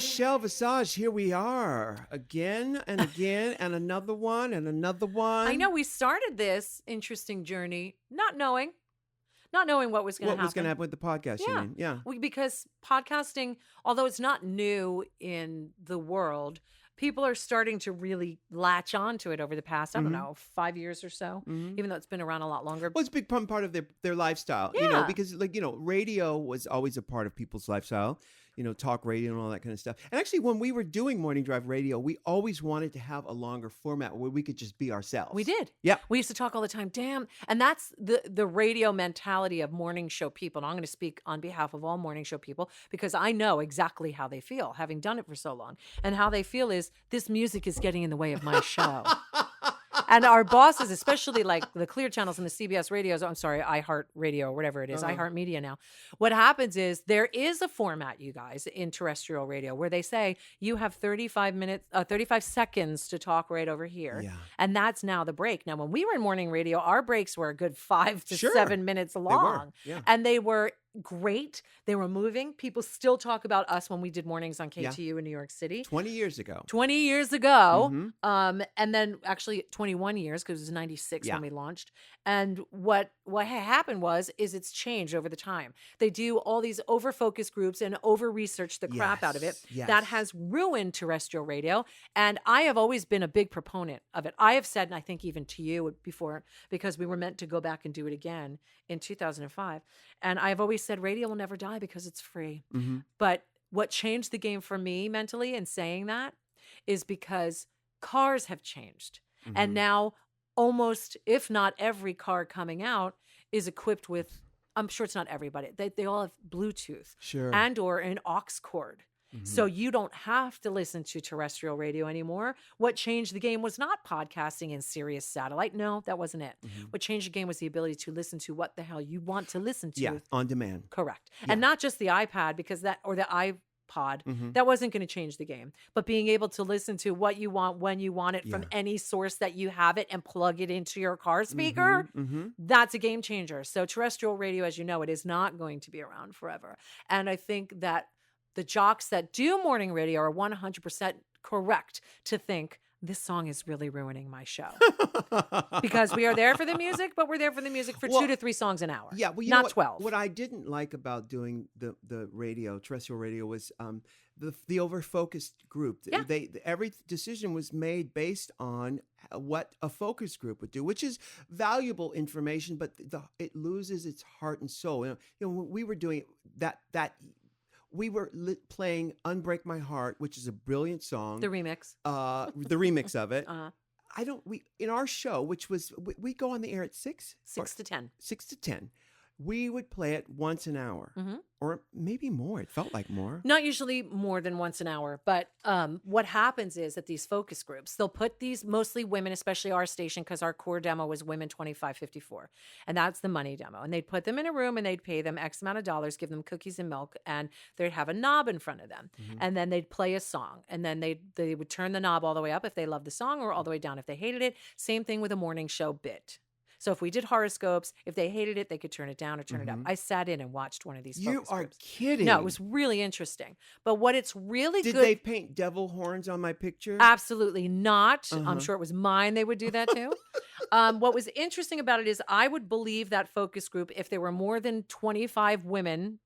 Michelle Visage, here we are again and again, and another one and another one. I know we started this interesting journey not knowing what was going to happen. What was going to happen with the podcast, you mean? Yeah. Because podcasting, although it's not new in the world, people are starting to really latch onto it over the past, I don't know, 5 years or so, even though it's been around a lot longer. Well, it's a big part of their lifestyle, you know, because radio was always a part of people's lifestyle. Talk radio and all that kind of stuff. And actually, when we were doing Morning Drive Radio, we always wanted to have a longer format where we could just be ourselves. We did. Yeah. We used to talk all the time. Damn. And that's the radio mentality of morning show people. And I'm going to speak on behalf of all morning show people because I know exactly how they feel, having done it for so long. And how they feel is this music is getting in the way of my show. And our bosses, especially like the Clear channels and the CBS radios, I'm sorry, iHeart Radio or whatever it is, iHeart Media now. What happens is there is a format, you guys, in terrestrial radio where they say you have 35 seconds to talk right over here. Yeah. And that's now the break. Now, when we were in morning radio, our breaks were a good 5 to 7 minutes long. They were. Yeah. And they were great. They were moving. People still talk about us when we did mornings on KTU in New York City. 20 years ago. 20 years ago. And then actually 21 years because it was 96 when we launched. And what happened is it's changed over the time. They do all these over-focus groups and over-research the crap out of it. Yes. That has ruined terrestrial radio. And I have always been a big proponent of it. I have said, and I think even to you before, because we were meant to go back and do it again in 2005. And I've always said radio will never die because it's free. But what changed the game for me mentally in saying that is because cars have changed. And now almost, if not every car coming out is equipped with, I'm sure it's not everybody, they all have Bluetooth and or an aux cord. So you don't have to listen to terrestrial radio anymore. What changed the game was not podcasting in Sirius satellite. No, that wasn't it. What changed the game was the ability to listen to what the hell you want to listen to. Yeah, on demand. Correct. And not just the iPad or the iPod. That wasn't going to change the game. But being able to listen to what you want when you want it from any source that you have it and plug it into your car speaker, that's a game changer. So terrestrial radio, as you know, it is not going to be around forever. And I think that the jocks that do morning radio are 100% correct to think this song is really ruining my show. Because we are there for the music, but we're there for the music for 2 to 3 songs an hour. Yeah, well, not 12. What I didn't like about doing the radio, terrestrial radio, was the over-focused group. Yeah. Every decision was made based on what a focus group would do, which is valuable information, but it loses its heart and soul. You know, when we were doing that. We were playing "Unbreak My Heart," which is a brilliant song. The remix. The remix of it. In our show, which was we go on the air at 6 to 10. 6 to 10. We would play it once an hour, or maybe more. It felt like more. Not usually more than once an hour, but what happens is at these focus groups, they'll put these mostly women, especially our station, because our core demo was women 25-54, and that's the money demo. And they'd put them in a room and they'd pay them X amount of dollars, give them cookies and milk, and they'd have a knob in front of them, and then they'd play a song, and then they would turn the knob all the way up if they loved the song, or all the way down if they hated it. Same thing with a morning show bit. So if we did horoscopes, if they hated it, they could turn it down or turn it up. I sat in and watched one of these focus You are groups. kidding. No, it was really interesting. But what it's really Did good... they paint devil horns on my picture? Absolutely not. I'm sure it was mine they would do that too. What was interesting about it is I would believe that focus group if there were more than 25 women,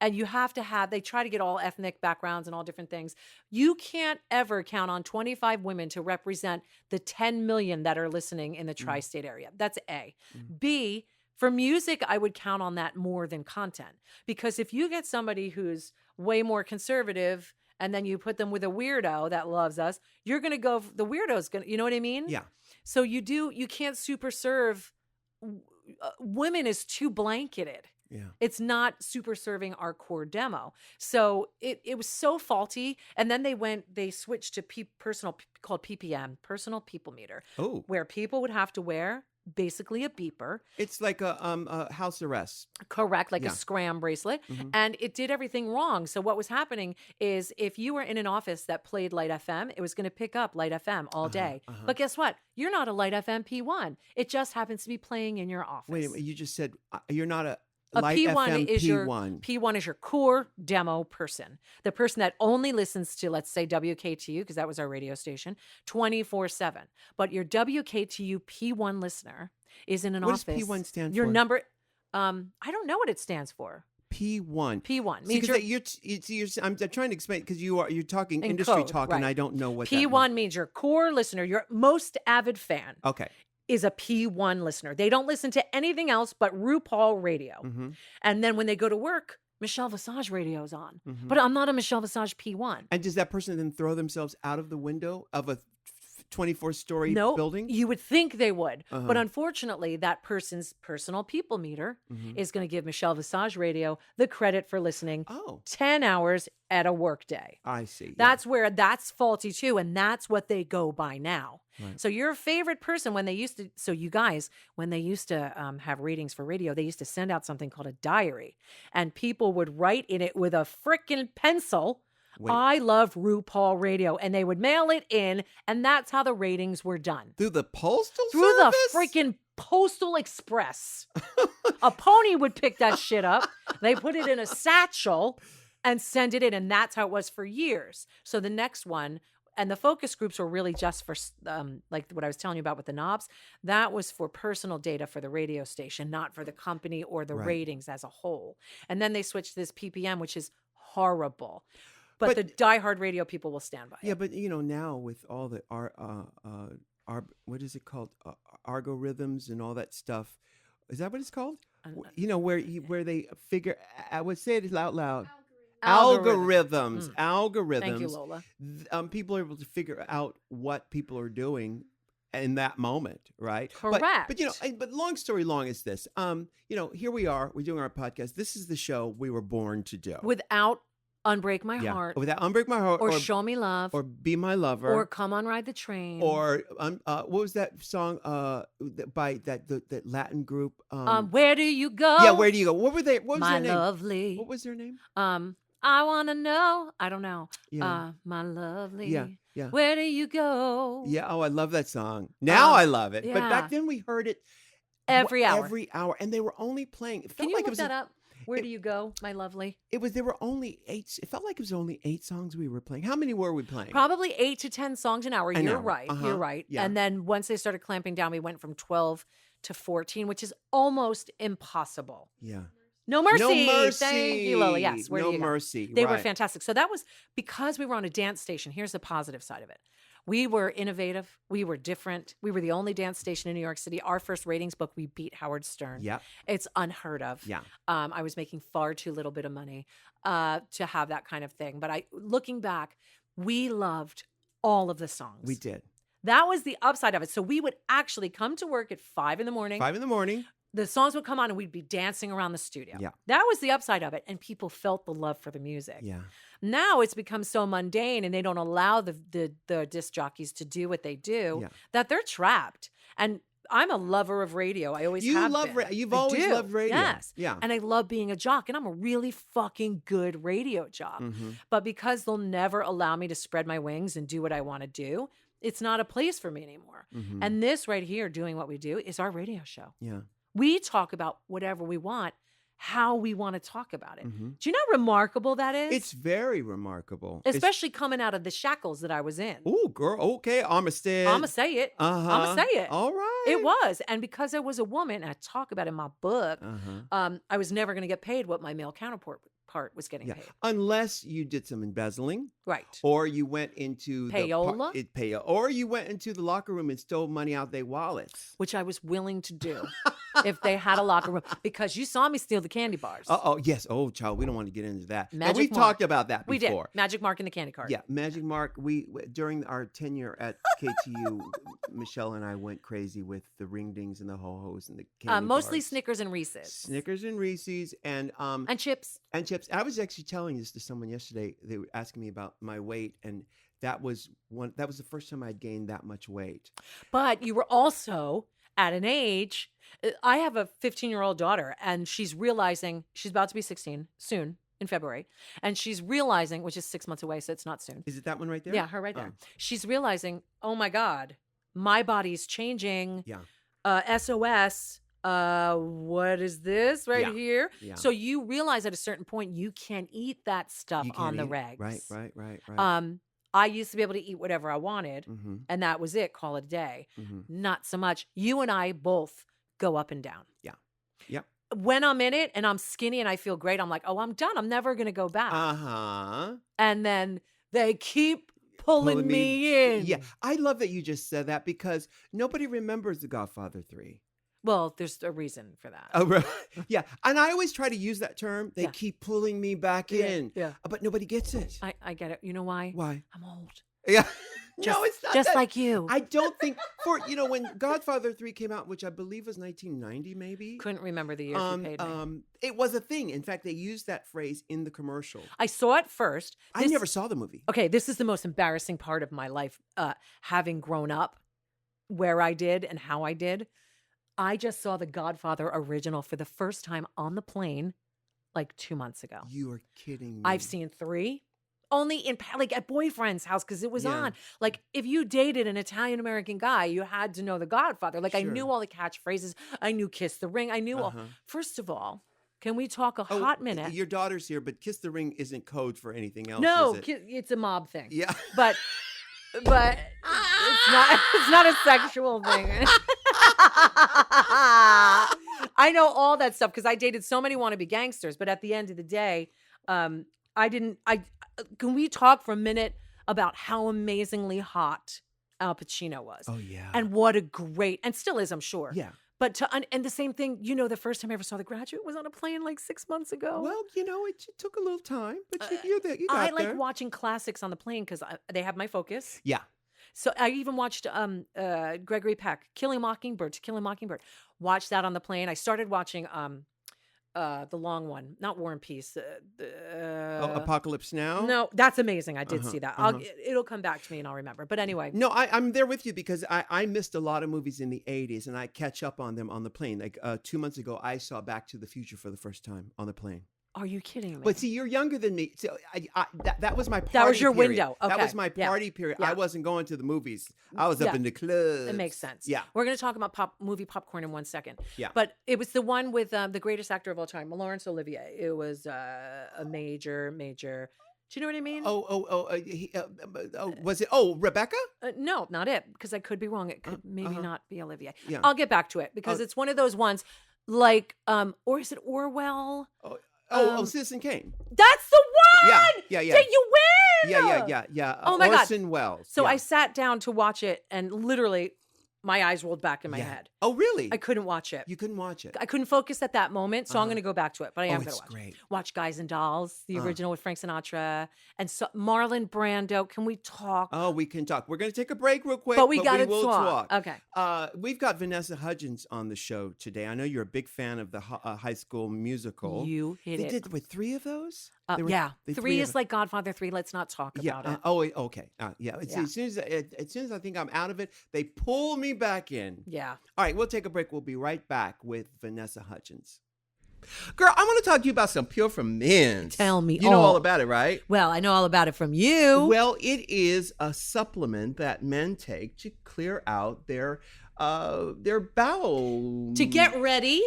and you have to have, they try to get all ethnic backgrounds and all different things. You can't ever count on 25 women to represent the 10 million that are listening in the tri-state area. That's A. B, for music, I would count on that more than content. Because if you get somebody who's way more conservative and then you put them with a weirdo that loves us, you're going to go, the weirdo's going to, you know what I mean? Yeah. So you can't super serve, women is too blanketed. Yeah. It's not super serving our core demo. So it was so faulty. And then they switched to called PPM, personal people meter, where people would have to wear basically a beeper. It's like a house arrest. Correct, like a scram bracelet. And it did everything wrong. So what was happening is if you were in an office that played Light FM, it was going to pick up Light FM all day. But guess what? You're not a Light FM P1. It just happens to be playing in your office. Wait a minute, you just said you're not a A Light P1 FM is P1. P1 is your core demo person, the person that only listens to, let's say, WKTU, because that was our radio station, 24/7. But your WKTU P1 listener is in an What office. does P1 stand your for? number, I don't know what it stands for. P1. P1 See, means I'm trying to explain because you're talking in industry code, talk, right. and I don't know what P1 means your core listener, your most avid fan. Okay. Is a P1 listener. They don't listen to anything else but RuPaul radio. Mm-hmm. And then when they go to work, Michelle Visage radio's on. Mm-hmm. But I'm not a Michelle Visage P1. And does that person then throw themselves out of the window of a 24-story No, building? you would think they would. Uh-huh. But unfortunately, that person's personal people meter is going to give Michelle Visage radio the credit for listening 10 hours at a work day. I see. That's where that's faulty too. And that's what they go by now. Right. So your favorite person when they used to, when they used to have readings for radio, they used to send out something called a diary. And people would write in it with a frickin' pencil, Wait. I love RuPaul radio. And they would mail it in. And that's how the ratings were done. Through the postal Through service? the freaking Postal Express. A pony would pick that shit up. They put it in a satchel and send it in. And that's how it was for years. So the next one, and the focus groups were really just for, like what I was telling you about with the knobs, that was for personal data for the radio station, not for the company or the ratings as a whole. And then they switched to this PPM, which is horrible. But the diehard radio people will stand by it. Yeah, but now with all the what is it called? Algorithms and all that stuff. Is that what it's called? Where they figure. I would say it out loud. Algorithms. Thank you, Lola. People are able to figure out what people are doing in that moment, right? Correct. But long story long is this. Here we are. We're doing our podcast. This is the show we were born to do. Without Unbreak My Heart. Without Unbreak My Heart. Or Show Me Love. Or Be My Lover. Or Come On Ride the Train. Or what was that song by that Latin group? Where Do You Go? Yeah, Where Do You Go? What were they? What was My their name? Lovely. What was their name? I Wanna Know. I don't know. Yeah. My Lovely. Yeah. Where do you go? Yeah. Oh, I love that song. Now I love it. yeah. But back then we heard it every hour. Every hour. And they were only playing. It felt Can you like look that up? Where do you go, my lovely? There were only 8. It felt like it was only 8 songs we were playing. How many were we playing? Probably 8 to 10 songs an hour. You're right. Uh-huh. You're right. Yeah. And then once they started clamping down, we went from 12 to 14, which is almost impossible. Yeah. No Mercy. No Mercy. Thank you, Lily. Yes. Where No do you go? Mercy. They were right. fantastic. So that was because we were on a dance station. Here's the positive side of it. We were innovative. We were different. We were the only dance station in New York City. Our first ratings book, we beat Howard Stern. Yeah. It's unheard of. Yeah. I was making far too little bit of money to have that kind of thing. But looking back, we loved all of the songs. We did. That was the upside of it. So we would actually come to work at 5 a.m. 5 a.m. The songs would come on and we'd be dancing around the studio. Yeah. That was the upside of it. And people felt the love for the music. Yeah. Now it's become so mundane and they don't allow the disc jockeys to do what they do that they're trapped. And I'm a lover of radio. I always have been. You've always loved radio. Yes. Yeah. And I love being a jock. And I'm a really fucking good radio jock. Mm-hmm. But because they'll never allow me to spread my wings and do what I want to do, it's not a place for me anymore. Mm-hmm. And this right here, doing what we do, is our radio show. Yeah. We talk about whatever we want, how we want to talk about it. Mm-hmm. Do you know how remarkable that is? It's very remarkable. Especially coming out of the shackles that I was in. Oh, girl. Okay. Armistead. I'm going to say it. Uh-huh. I'm going to say it. All right. It was. And because I was a woman, and I talk about it in my book, Uh-huh. I was never going to get paid what my male counterpart was getting paid. Unless you did some embezzling. Right. Or you went into Payola. Or you went into the locker room and stole money out their wallets. Which I was willing to do if they had a locker room. Because you saw me steal the candy bars. Oh, yes. Oh, child, we don't want to get into that. Magic We've Mark. talked about that before. We did. Magic Mark and the candy card. Yeah, Magic Mark. During our tenure at KTU, Michelle and I went crazy with the ring dings and the ho-hos and the candy mostly bars. Snickers and Reese's. Snickers and Reese's and chips. And chips. I was actually telling this to someone yesterday. They were asking me about my weight, and that was the first time I'd gained that much weight. But you were also at an age. I have a 15-year-old daughter, and she's realizing she's about to be 16 soon in February, and she's realizing, which is 6 months away, so it's not soon. Is it that one right there? Yeah, her right there. She's realizing, oh my God, my body's changing. Yeah. SOS. what is this right Yeah. here? Yeah. So you realize at a certain point you can't eat that stuff You on can't the eat it. regs. Right. I used to be able to eat whatever I wanted, Mm-hmm. and that was it. Call it a day. Mm-hmm. Not so much. You and I both go up and down. Yeah. Yep. When I'm in it and I'm skinny and I feel great, I'm like, oh, I'm done. I'm never gonna go back. Uh-huh. And then they keep pulling me in. Yeah. I love that you just said that because nobody remembers The Godfather 3. Well, there's a reason for that. Oh, right. Yeah. And I always try to use that term. They Yeah. keep pulling me back in. Yeah. But nobody gets it. I get it. You know why? Why? I'm old. Yeah. Just, No, it's not just that. like you. I don't think when Godfather 3 came out, which I believe was 1990 maybe. Couldn't remember the year you paid me. It was a thing. In fact, they used that phrase in the commercial. I saw it first. I never saw the movie. Okay, this is the most embarrassing part of my life, having grown up where I did and how I did. I just saw the Godfather original for the first time on the plane like 2 months ago. You are kidding me. I've seen 3. Only in like at boyfriend's house because it was Yeah. on. Like if you dated an Italian American guy, you had to know The Godfather. Like I Sure. knew all the catchphrases. I knew Kiss the Ring. I knew all. Uh-huh. First of all, can we talk a Oh, hot minute? Your daughter's here, but Kiss the Ring isn't code for anything else, No, is it? it's a mob thing. Yeah. But it's not a sexual thing. I know all that stuff because I dated so many wannabe gangsters. But at the end of the day, can we talk for a minute about how amazingly hot Al Pacino was? Oh, yeah. And what a great, and still is, I'm sure. Yeah. But and the same thing, the first time I ever saw The Graduate was on a plane like 6 months ago. Well, it took a little time, but you got I there. like watching classics on the plane because they have my focus. Yeah. So I even watched Gregory Peck, To Kill a Mockingbird. Watched that on the plane. I started watching the long one, not War and Peace. Apocalypse Now? No, that's amazing. I did Uh-huh, see that. uh-huh. It'll come back to me and I'll remember. But anyway. No, I'm there with you because I missed a lot of movies in the 80s and I catch up on them on the plane. Like 2 months ago, I saw Back to the Future for the first time on the plane. Are you kidding me? But see, you're younger than me. So that was my party That was your period. window. That Okay. was my Yeah. party period. Yeah. I wasn't going to the movies. I was up Yeah. in the clubs. It makes sense. Yeah. We're going to talk about movie popcorn in 1 second. Yeah. But it was the one with the greatest actor of all time, Laurence Olivier. It was a major. Do you know what I mean? Was it? Oh, Rebecca? No, not it, because I could be wrong. It could maybe not be Olivier. Yeah. I'll get back to it because it's one of those ones like, or is it Orwell? Citizen Kane. That's the one! Yeah. Did you win? Yeah. Oh my God. Orson Welles. So yeah. I sat down to watch it and literally my eyes rolled back in my head. Oh, really? I couldn't watch it. You couldn't watch it. I couldn't focus at that moment, so I'm going to go back to it. But I am going it's to watch. great. Watch Guys and Dolls, the original with Frank Sinatra, and so Marlon Brando. Can we talk? Oh, we can talk. We're going to take a break real quick, But we gotta will talk. talk. Okay. We've got Vanessa Hudgens on the show today. I know you're a big fan of the High School Musical. You hit they it. did with 3 of those. Yeah, they 3 is like Godfather 3. Let's not talk about it. Okay. As soon as I think I'm out of it, they pull me back in. Yeah. All right, we'll take a break. We'll be right back with Vanessa Hudgens. Girl, I want to talk to you about some Pure from Men's. Tell me You know all. all about it, right? Well, I know all about it from you. Well, it is a supplement that men take to clear out their bowel. To get ready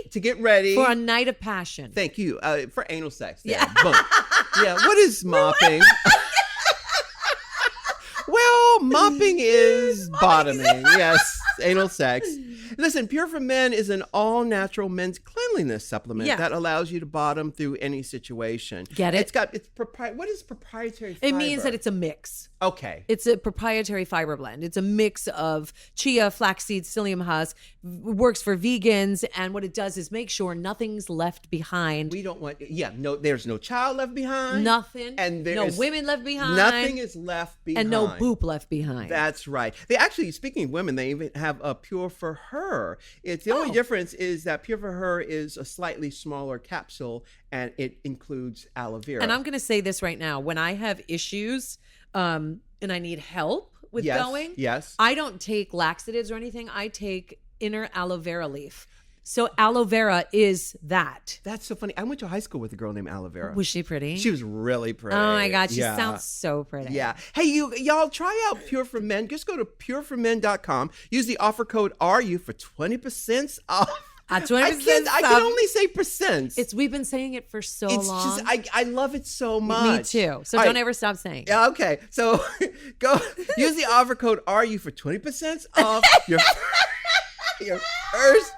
for a night of passion. Thank you. For anal sex. Yeah. Boom. Yeah. What is mopping? Well, mopping is bottoming. Yes. Anal sex. Listen, Pure for Men is an all-natural men's cleanliness supplement that allows you to bottom through any situation. Get it? What is proprietary fiber? It means that it's a mix. Okay. It's a proprietary fiber blend. It's a mix of chia, flaxseed, psyllium husk. Works for vegans, and what it does is make sure nothing's left behind. We don't want. There's no child left behind. Nothing. And no women left behind. Nothing is left behind. And no boop left behind. That's right. They actually, speaking of women, they even have a Pure for Her. It's the only difference is that Pure for Her is a slightly smaller capsule, and it includes aloe vera. And I'm going to say this right now: when I have issues, and I need help with going, I don't take laxatives or anything. I take inner aloe vera leaf. So aloe vera is that. That's so funny. I went to high school with a girl named Aloe Vera. Was she pretty? She was really pretty. Oh my God, she sounds so pretty. Yeah. Hey, y'all try out Pure for Men. Just go to pureformen.com. Use the offer code RU for 20% off 20%. I can only say percents. We've been saying it for so It's long. just I love it so much. Me too. So All don't right. ever stop saying it. Yeah, okay. So go use the offer code RU for 20% off your first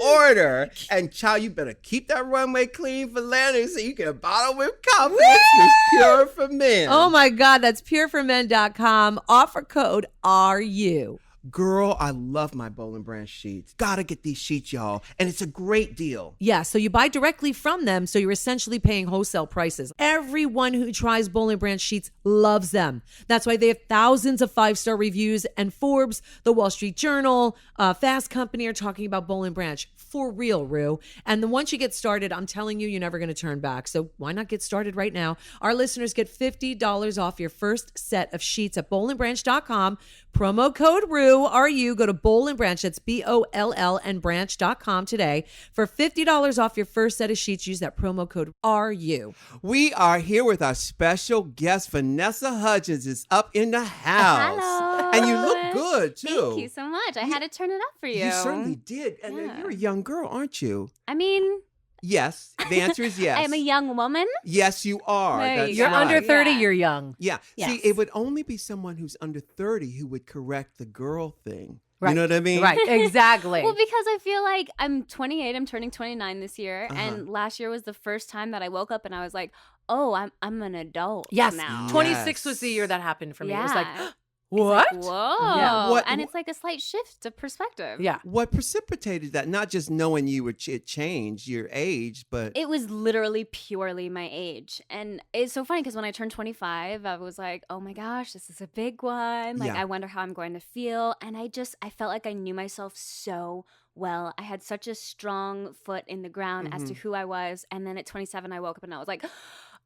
order. And child, you better keep that runway clean for Landon so you can bottle with confidence with Pure for Men. Oh my God, that's pureformen.com. Offer code RU. Girl, I love my Boll & Branch sheets. Gotta get these sheets, y'all. And it's a great deal. Yeah, so you buy directly from them, so you're essentially paying wholesale prices. Everyone who tries Boll & Branch sheets loves them. That's why they have thousands of 5-star reviews, and Forbes, the Wall Street Journal, Fast Company are talking about Boll & Branch. For real, Rue. And then once you get started, I'm telling you, you're never going to turn back. So why not get started right now? Our listeners get $50 off your first set of sheets at bollandbranch.com. Promo code RU, R-U. Go to Boll & Branch, that's B-O-L-L and branch.com today. For $50 off your first set of sheets, use that promo code RU. We are here with our special guest, Vanessa Hudgens is up in the house. Hello. And you look good, too. Thank you so much. I had to turn it up for you. You certainly did. And Yeah. you're a young girl, aren't you? I mean, Yes. The answer is yes. I am a young woman. Yes, you are. There That's you You're go. right. under 30, Yeah. you're young. Yeah. Yes. See, it would only be someone who's under 30 who would correct the girl thing. Right. You know what I mean? Right, exactly. Well, because I feel like I'm 28. I'm turning 29 this year, Uh-huh. and last year was the first time that I woke up and I was like, "Oh, I'm an adult Yes, now." 26 was the year that happened for me. It was like, Yeah. what? Whoa! Yeah. What- And it's like a slight shift of perspective. Yeah. What precipitated that? Not just knowing you would change your age, but It was literally purely my age. And it's so funny because when I turned 25, I was like, oh my gosh, this is a big one. Like, Yeah. I wonder how I'm going to feel. And I felt like I knew myself so well. I had such a strong foot in the ground as to who I was. And then at 27, I woke up and I was like,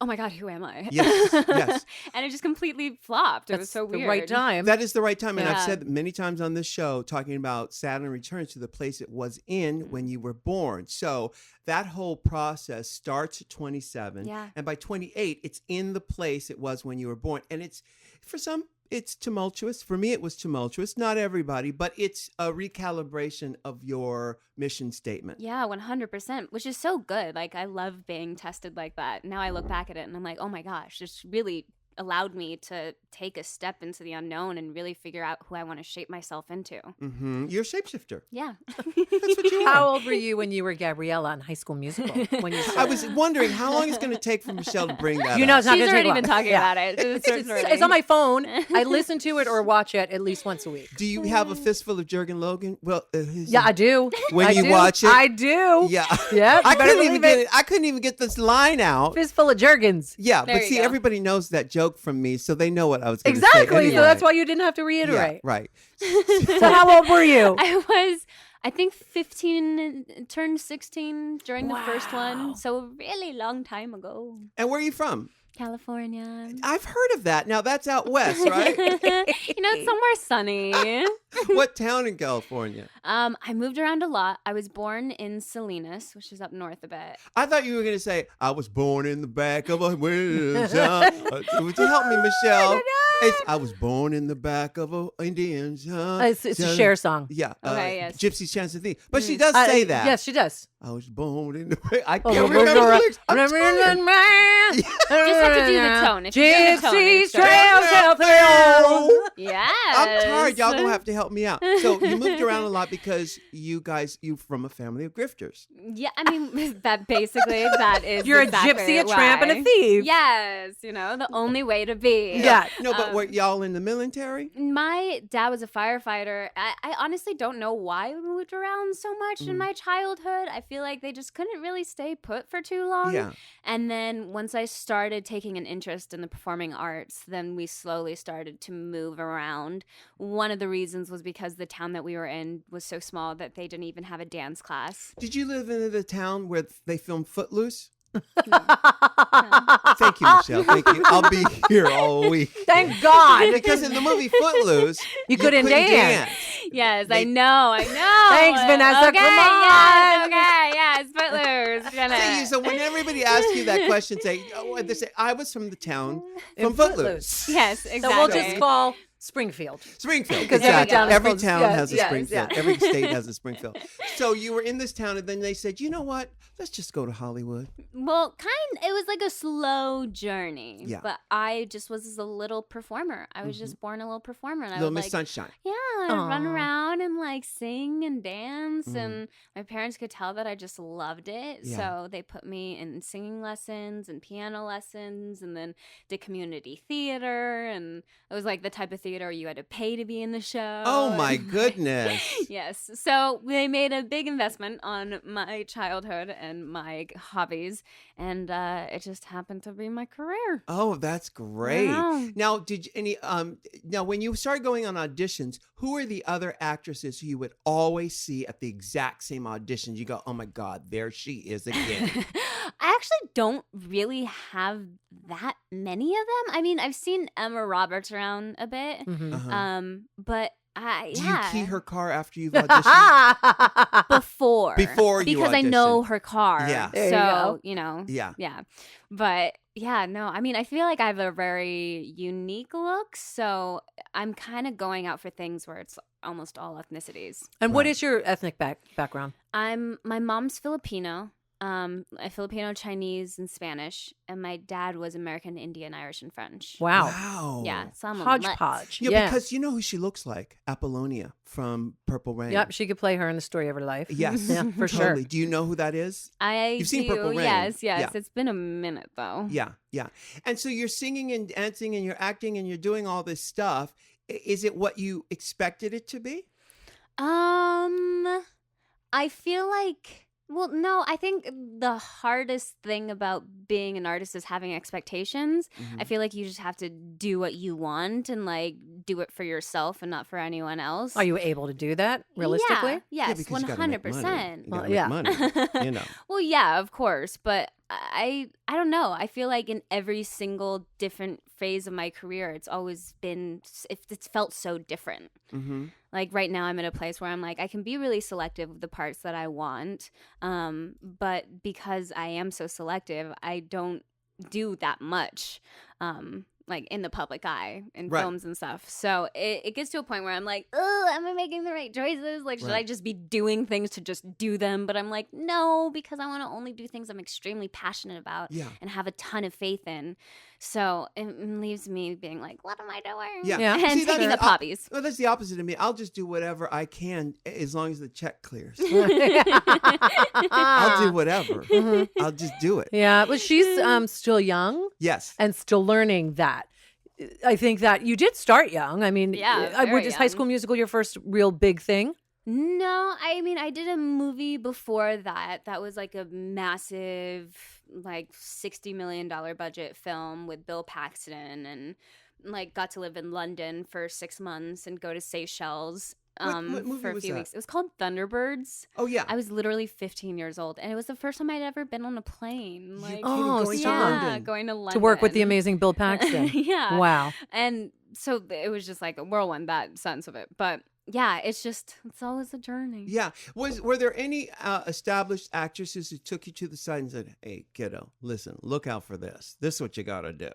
oh my God, who am I? Yes, yes. And it just completely flopped. It was That's so the weird. right time. that is the right time. And I've Yeah. said many times on this show, talking about Saturn returns to the place it was in when you were born. So that whole process starts at 27. Yeah. And by 28, it's in the place it was when you were born. And it's, for some, it's tumultuous. For me, it was tumultuous. Not everybody, but it's a recalibration of your mission statement. Yeah, 100%, which is so good. Like, I love being tested like that. Now I look back at it and I'm like, oh my gosh, this really allowed me to take a step into the unknown and really figure out who I want to shape myself into. Mm-hmm. You're a shapeshifter. Yeah. That's what you are. How old were you when you were Gabriella on High School Musical? When you I was wondering how long it's going to take for Michelle to bring that You know up. it's not She's going to take already long. been talking Yeah. about it. It's on my phone. I listen to it or watch it at least once a week. Do you have a fistful of Jurgen Logan? Well, Yeah, I do. When I you do. watch it? I do. Yeah. Yeah, I you better couldn't even believe it. I couldn't even get this line out. Fistful of Jergens. Yeah, There but you see, go. everybody knows that joke from me, so they know what I was going to say. Exactly. Anyway. So that's why you didn't have to Yeah, reiterate. right. So how old were you? I think 15, turned 16 during the first Wow. one. So a really long time ago. And where are you from? California. I've heard of that. Now that's out west, right? It's somewhere sunny. What town in California? I moved around a lot. I was born in Salinas, which is up north a bit. I thought you were going to say, I was born in the back of a Wilson. Would you help me, Michelle? I was born in the back of an Indian. It's a Cher song. Yeah. Okay, yes. Gypsy's Chance of Thee. But she does say that. Yes, she does. I was born in the. I Oh, can't remember the lyrics. I'm tired. Just have to do the tone. If you do the tone, Gypsy's it's good. trails have failed. Yes. I'm tired. Y'all gonna have to help me out. So you moved around a lot because you from a family of grifters. Yeah, I mean, that basically, that is You're exactly a gypsy, a tramp, and a why. thief. Yes, the only way to be. Yeah. No, but were y'all in the military? My dad was a firefighter. I honestly don't know why we moved around so much in my childhood. I feel like they just couldn't really stay put for too long. Yeah. And then once I started taking an interest in the performing arts, then we slowly started to move around. One of the reasons was because the town that we were in was so small that they didn't even have a dance class. Did you live in the town where they filmed Footloose? Thank you, Michelle. Thank you. I'll be here all week. Thank God. Because in the movie Footloose, You couldn't dance. Yes, They- I know. Thanks, Vanessa. Okay, Come yes, on. okay, yes, Footloose. See, so when everybody asks you that question, they say, I was from the town from Footloose. Footloose. Yes, exactly. So we'll just call Springfield. Springfield. Because exactly. every Every town town is close. has a Yes, Springfield. yeah. Every state has a Springfield. So you were in this town, and then they said, you know what? Let's just go to Hollywood. Well, it was like a slow journey. Yeah. But I just was a little performer. I was just born a little performer. And I Little would Miss like, Sunshine. yeah, I'd run Aw. around and like sing and dance. And my parents could tell that I just loved it. Yeah. So they put me in singing lessons and piano lessons and then did community theater. And it was like the type of theater you had to pay to be in the show. Oh, my And- goodness. Yes. So they made a big investment on my childhood and my hobbies, and it just happened to be my career. Oh, that's great. Wow. Now, did you, now when you started going on auditions, who are the other actresses who you would always see at the exact same auditions? You go, oh my God, there she is again. I actually don't really have that many of them. I mean, I've seen Emma Roberts around a bit, Uh-huh. but Do you yeah. key her car after you've auditioned? before You because I know auditioned. her car. Yeah. There you So, go. Yeah. Yeah. But yeah, no, I mean, I feel like I have a very unique look. So I'm kind of going out for things where it's almost all ethnicities. And what Right. is your ethnic background? My mom's Filipino, Filipino, Chinese, and Spanish. And my dad was American, Indian, Irish, and French. Wow. Wow. Yeah. So I'm a mutt. Hodgepodge. Yeah, because you know who she looks like? Apollonia from Purple Rain. Yep, she could play her in the story of her life. Yes. Yeah, for sure. Totally. Do you know who that is? You've seen Purple Rain. Yes. Yeah. It's been a minute though. Yeah, yeah. And so you're singing and dancing and you're acting and you're doing all this stuff. Is it what you expected it to be? I feel like, well, no, I think the hardest thing about being an artist is having expectations. Mm-hmm. I feel like you just have to do what you want and like do it for yourself and not for anyone else. Are you able to do that realistically? Yeah, yes, because you gotta make money. 100%. You Well, gotta make yeah. money, you know. Well, yeah, of course, but I don't know. I feel like in every single different phase of my career, it's always been, it's felt so different. Mm-hmm. Like right now, I'm in a place where I'm like, I can be really selective of the parts that I want. But because I am so selective, I don't do that much. Like in the public eye in Right. films and stuff. So it gets to a point where I'm like, oh, am I making the right choices? Like, should Right. I just be doing things to just do them? But I'm like, no, because I want to only do things I'm extremely passionate about Yeah. and have a ton of faith in. So it leaves me being like, what am I doing? Yeah. Yeah. And See, that's taking the up hobbies. Well, that's the opposite of me. I'll just do whatever I can as long as the check clears. I'll do whatever. I'll just do it. Yeah, but she's still young Yes. and still learning that. I think that you did start young. I mean, Yeah, was very High School young. Musical your first real big thing? No, I mean, I did a movie before that. That was like a massive, like $60 million budget film with Bill Paxton, and like got to live in London for 6 months and go to Seychelles What movie for a was few that? weeks. It was called Thunderbirds. Oh, yeah. I was literally 15 years old, and it was the first time I'd ever been on a plane. Like, Oh, going to stop. London. going to London To work with the amazing Bill Paxton. yeah. Wow. And so it was just like a whirlwind, that sense of it. But yeah, it's always a journey. Yeah. Were there any established actresses who took you to the side and said, hey, kiddo, listen, look out for this. This is what you got to do.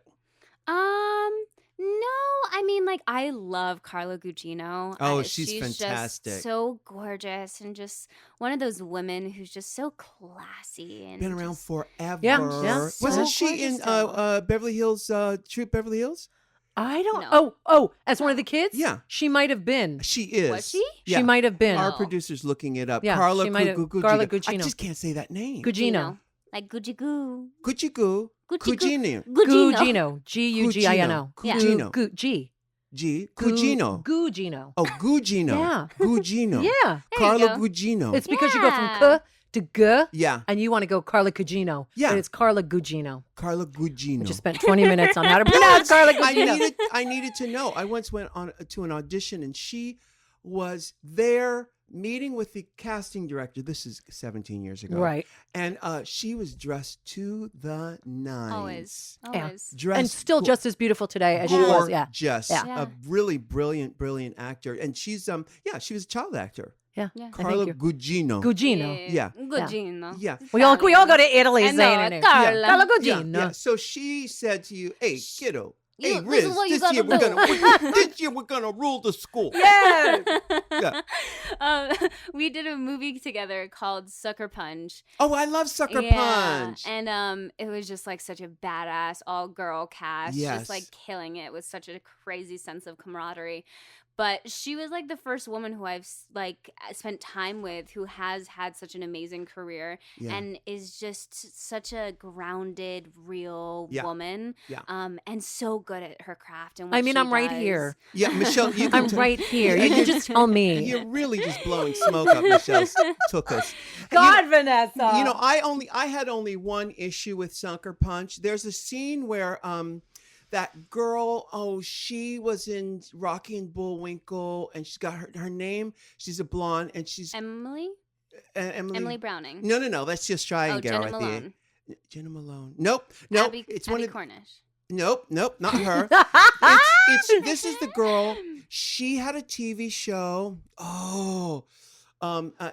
No, I mean, like, I love Carla Gugino. Oh, she's just fantastic. so gorgeous and just one of those women who's just so classy and Been around just- forever. Yeah, yeah. Wasn't So she in gorgeous, Beverly Hills, Troop Beverly Hills? I don't. No. Oh, as one of the kids? Yeah. She might have been. She is. Was she? Yeah. She might have been. Our No. producer's looking it up. Yeah, Carla she might have- Carla Gugino. I just can't say that name. Gugino. Like Gucci Goo. Gucci-goo. Gucci-goo. Gugino. Gugino. G-U-G-I-N-O. Gugino. G. Gugino. Gugino. Oh, Gugino. Yeah. Gugino. Yeah. you Carla go. Gugino. It's because you go from Yeah. K to G, Yeah. and you want to go Carla Gugino. Yeah. But it's Carla Gugino. Carla Gugino. I just spent 20 minutes on how to pronounce Carla Gugino. I needed to know. I once went on to an audition, and she was there meeting with the casting director. This is 17 years ago. Right. And she was dressed to the nines. Always. Yeah. Always. Dressed And still go- just as beautiful today as she was. Yeah. Just Yeah. a really brilliant actor. And she's she was a child actor. Yeah. Yeah. Carla you. Gugino. Gugino. Yeah. Gugino. Yeah. We all go to Italy I saying know, her name. Carla. Carla Yeah, Gugino. yeah. So she said to you, hey, kiddo, Hey, This Riz, is what you this year gotta this year we're gonna rule the school. Yeah. Yeah. We did a movie together called Sucker Punch. Oh, I love Sucker Punch. And it was just like such a badass all girl cast, Yes. just like killing it with such a crazy sense of camaraderie. But she was like the first woman who I've like spent time with who has had such an amazing career Yeah. and is just such a grounded, real Yeah. woman. Yeah. And so good at her craft and what I mean, she I'm right does. here. Yeah, Michelle, you I'm can right here. Yeah, You can you're- just tell me. You're really just blowing smoke up Michelle's took us. God, Vanessa. You know, I had only one issue with Sucker Punch. There's a scene where that girl, she was in Rocky and Bullwinkle, and she's got her name. She's a blonde, and she's Emily Emily. Browning. No. Let's just try and get her Jenna right Malone. there. Jenna Malone. Nope. It's Abby one of Cornish. Nope, not her. This is the girl. She had a TV show.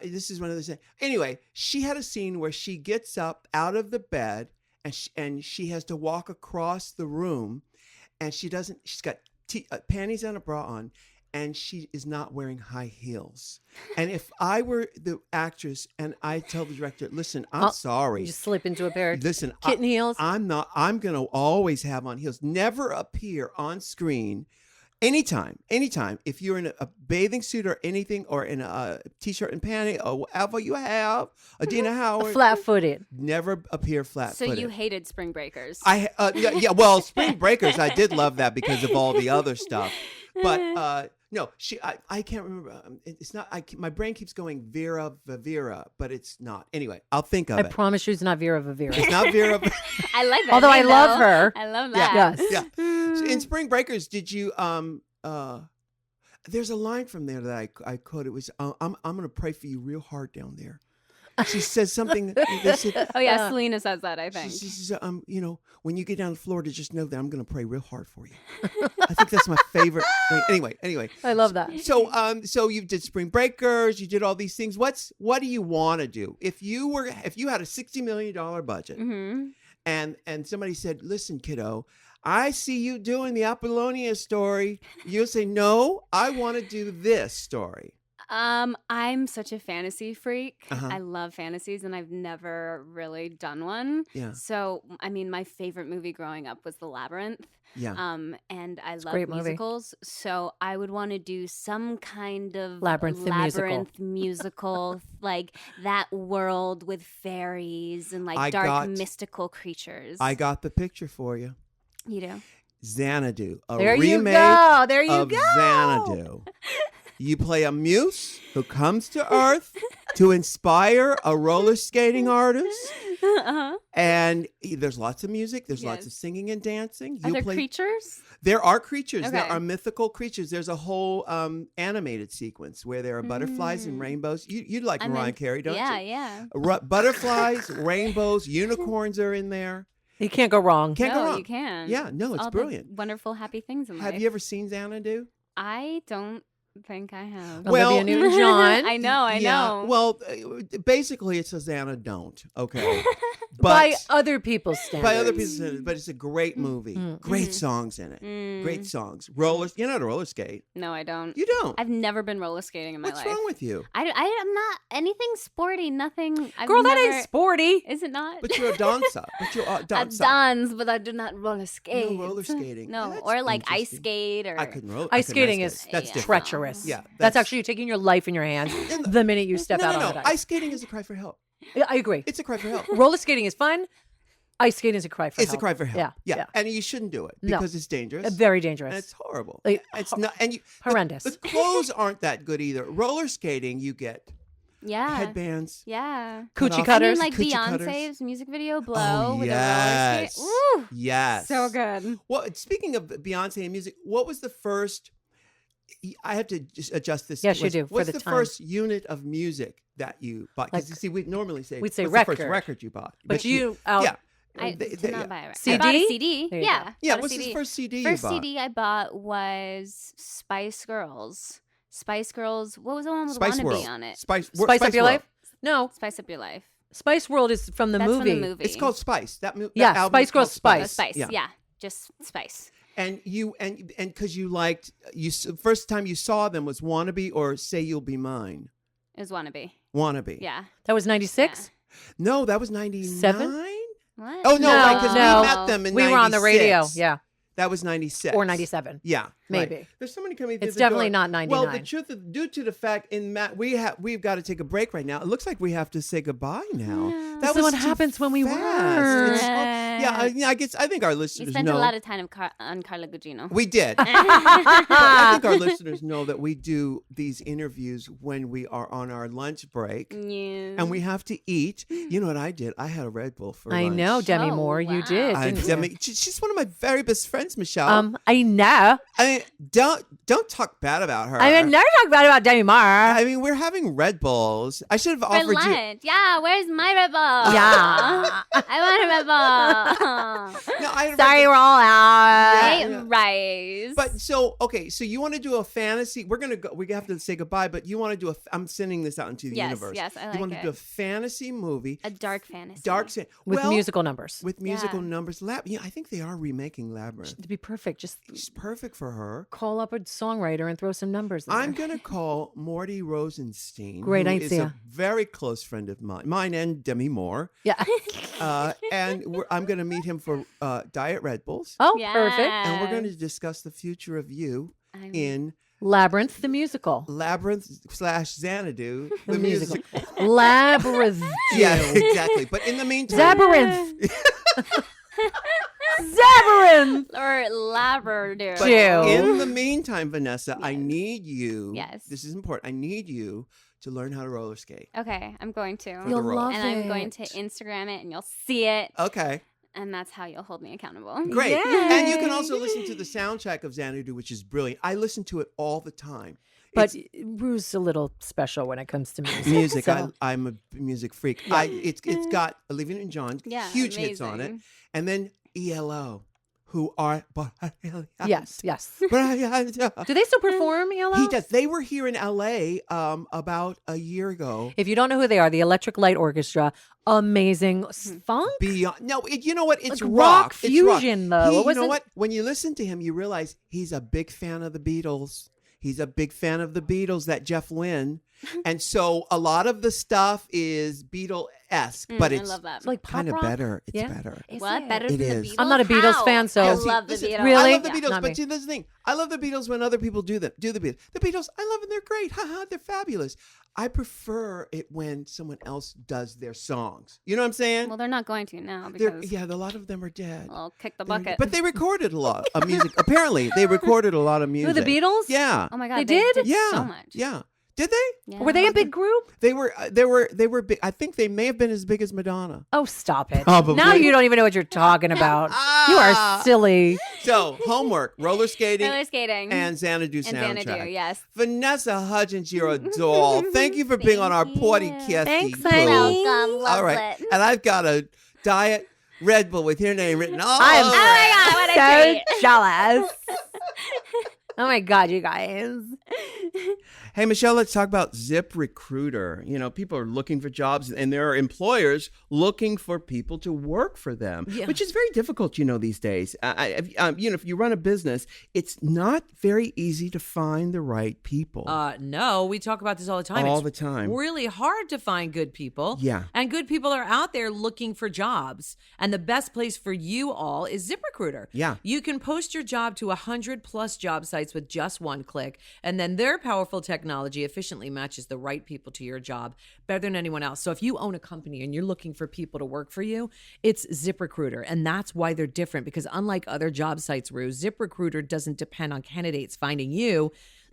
This is one of the. Anyway, she had a scene where she gets up out of the bed and she has to walk across the room, and she doesn't. She's got panties and a bra on, and she is not wearing high heels. And if I were the actress and I tell the director, listen, I'm sorry. You slip into a pair of Listen, kitten heels. I'm going to always have on heels. Never appear on screen anytime. If you're in a bathing suit or anything, or in a t-shirt and panty or whatever you have, Adina Howard. Flat-footed. Never appear So flat-footed. you hated Spring Breakers. Yeah. Well, Spring Breakers, I did love that because of all the other stuff. But no, I can't remember. It's not. My brain keeps going Vera, but it's not. Anyway, I'll think of I it. promise you it's not Vera Vivera. It's not Vera. I like that. Although I name, love though. her. I love that. Yes. Yeah. In Spring Breakers, did you there's a line from there that I quote. It was I'm going to pray for you real hard down there. She says something. They said, Oh yeah, Selena says that. I think. she says, when you get down to Florida, just know that I'm going to pray real hard for you. I think that's my favorite thing. Anyway. I love that. So you did Spring Breakers, you did all these things. What do you want to do if you had a $60 million budget, Mm-hmm. and somebody said, listen, kiddo, I see you doing the Apollonia story. You'll say, no, I want to do this story. I'm such a fantasy freak. Uh-huh. I love fantasies, and I've never really done one. Yeah. So, I mean, my favorite movie growing up was The Labyrinth. Yeah. And I love great movie. musicals. So I would want to do some kind of Labyrinth the musical. musical, like that world with fairies and like I dark got- mystical creatures. I got the picture for you. You do? Xanadu, a There you remake go. There you of go. Xanadu. You play a muse who comes to Earth to inspire a roller skating artist. Uh-huh. And there's lots of music. There's lots Yes. of singing and dancing. Are there creatures? There are creatures. There Okay. are mythical creatures. There's a whole animated sequence where there are butterflies and rainbows. You like I'm Mariah in- Carey, don't yeah, you? yeah. Butterflies, rainbows, unicorns are in there. You can't go wrong. Can't go No, wrong. you can. Yeah, no, it's All brilliant. the wonderful, happy things in life. Have you ever seen Xanadu? I don't think I have. Well- Olivia Newton-John. I know. Yeah, well, basically it's a Xana don't, okay? By other people's standards. By other people's standards, but it's a great movie. Great songs in it. Great songs. You know how to roller skate. No, I don't. You don't. I've never been roller skating in my What's life. wrong with you? I'm not anything sporty. Nothing. I've Girl, that never, ain't sporty. Is it not? But you're a dancer. But you're a I dancer. dance, but I do not roller skate. No roller skating. No, That's or like ice interesting. skate or. I couldn't roll. Ice skating is That's different. treacherous. Yeah, That's actually taking your life in your hands the minute you step out on No. that ice. Ice skating is a cry for help. I agree. It's a cry for help. Roller skating is fun. Ice skating is a cry for It's help. a cry for help. Yeah. And you shouldn't do it No. because it's dangerous. Very and dangerous. it's horrible. Like, It's not. And you horrendous. The clothes aren't that good either. Roller skating, you get Yeah. headbands. Yeah. Cut Coochie off- cutters. I mean, like Coochie Beyonce's music video "Blow" Oh, with yes. a roller skate. Woo! Yes. So good. Well, speaking of Beyonce and music, what was the first? I have to just adjust this. Yes, you do, for What's the the time. first unit of music that you bought? Because Like, you see, we normally say we'd say what's the first record. record you bought. But you out. yeah. I They- did they- not yeah. buy a record. CD? I bought a CD. There you Yeah. go. Yeah, bought a what's CD. the first CD First you bought? CD I bought was Spice Girls. Spice Girls. What was the one with Spice Wannabe World. on it? Spice Up Your World. Life? No. Spice Up Your Life. Spice World is from the That's movie. from the movie. It's called Spice. That Yeah, album Spice is Girls called Oh, Spice. Spice. Yeah. Yeah. Just Spice. And because you liked first time you saw them was Wannabe or Say You'll Be Mine. It was Wannabe. Wannabe. Yeah. That was 96? No, that was 99. What? Oh no, right? Because No. we met them in. We were on the 96. radio. Yeah. That was 96 Or 97. Yeah, Maybe. right. There's somebody coming through It's the definitely door. not 99. Well, the truth is, due to the fact we've got to take a break right now. It looks like we have to say goodbye now. Yeah. That This is what too happens when we fast. work. It's- I think our listeners We spent know. a lot of time on Carla Gugino. We did. But I think our listeners know that we do these interviews when we are on our lunch break. Yeah. And we have to eat. You know what I did? I had a Red Bull for I lunch. know, Demi Oh, Moore. You wow. did. didn't you? Demi, she's one of my very best friends, Michelle. I know. I mean, don't talk bad about her. I mean, never talk bad about Demi Moore. I mean, we're having Red Bulls. I should have For offered you. lunch. Yeah, where's my Red Bull? Yeah. I want a Red Bull. No, I had a Red Sorry, Bull. we're all out. Right, yeah. rice. But so you want to do a fantasy? We're gonna go. We have to say goodbye. But you want to do a? I'm sending this out into the Yes, universe. yes, I You like want to it. do a fantasy movie? A dark fantasy. With musical numbers. With musical Yeah. numbers. Yeah, I think they are remaking Labyrinth. It'd be perfect. Just It's perfect for her. call up a songwriter and throw some numbers in I'm there. gonna call Morty Rosenstein. Great who is idea. a very close friend of mine and Demi Moore. Yeah. And I'm gonna meet him for Diet Red Bulls, Oh, Yeah. perfect. and we're gonna discuss the future of you I'm- in Labyrinth, the musical. Labyrinth / Xanadu, the The music. musical. Labyrinth. Yeah, exactly. But in the meantime, Zabarinth. Zabarinth. Or Labrador. but Jew. in the meantime, Vanessa, I Yes. need you. Yes. This is important. I need you to learn how to roller skate. Okay, I'm going to. For You'll the role. love And it. I'm going to Instagram it and you'll see it. Okay, And that's how you'll hold me accountable. great. And you can Yay. also listen to the soundtrack of Xanadu, which is brilliant. I listen to it all the time. But It's Rue's a little special when it comes to music. music. so- I'm a music freak. It's got Olivia and John, Yeah, huge hits on it, amazing. and then ELO, who are yes, yes. He Do they still perform, ELO? does. They were here in LA about a year ago. If you don't know who they are, the Electric Light Orchestra, amazing funk. Beyond no, you know what? It's Like rock. rock It's fusion, though. He, It you know wasn't- what? When you listen to him, you realize he's a big fan of the Beatles. He's a big fan of the Beatles, that Jeff Lynne. And so a lot of the stuff is Beatle-esque, but I it's love that. It's like pop kind of rock. better. It's Yeah. better. Is What? it? Better It than the is. Beatles? I'm not a Beatles How? fan, so- I Yes, love the listen, Beatles. Really? I love the Yeah. Beatles, Not but me. see, this is the thing. I love the Beatles when other people do the Beatles. The Beatles, I love them. They're great. They're fabulous. I prefer it when someone else does their songs. You know what I'm saying? Well, they're not going to now They're, because yeah, a lot of them are dead. I'll kick the They're- bucket. But they recorded a lot of music. Apparently, they recorded a lot of Who, music. the Beatles? Yeah. oh my god, They did? Yeah. so much. Yeah. Did they? Yeah. Were they a big group? They were big. I think they may have been as big as Madonna. Oh, stop it. Probably. Now you don't even know what you're talking about. You are silly. So, homework, roller skating, Roller skating and Xanadu and soundtrack. Xanadu, yes. Vanessa Hudgens, you're a doll. Thank you for being on our Thank Porty you. Kiss. Thanks, Boo. honey. Welcome, love All right. it. And I've got a Diet Red Bull with your name written all I am over Oh my it. god, what a So treat. jealous. Oh my God, you guys. Hey, Michelle, let's talk about ZipRecruiter. You know, people are looking for jobs and there are employers looking for people to work for them, Yeah. which is very difficult, these days. If you run a business, it's not very easy to find the right people No, we talk about this all the time. all It's the time. really hard to find good people. Yeah. And good people are out there looking for jobs. And the best place for you all is ZipRecruiter. Yeah. You can post your job to 100+ job sites with just one click. And then their powerful technology efficiently matches the right people to your job better than anyone else. So if you own a company and you're looking for people to work for you, it's ZipRecruiter. And that's why they're different, because unlike other job sites, Rue, ZipRecruiter doesn't depend on candidates finding you.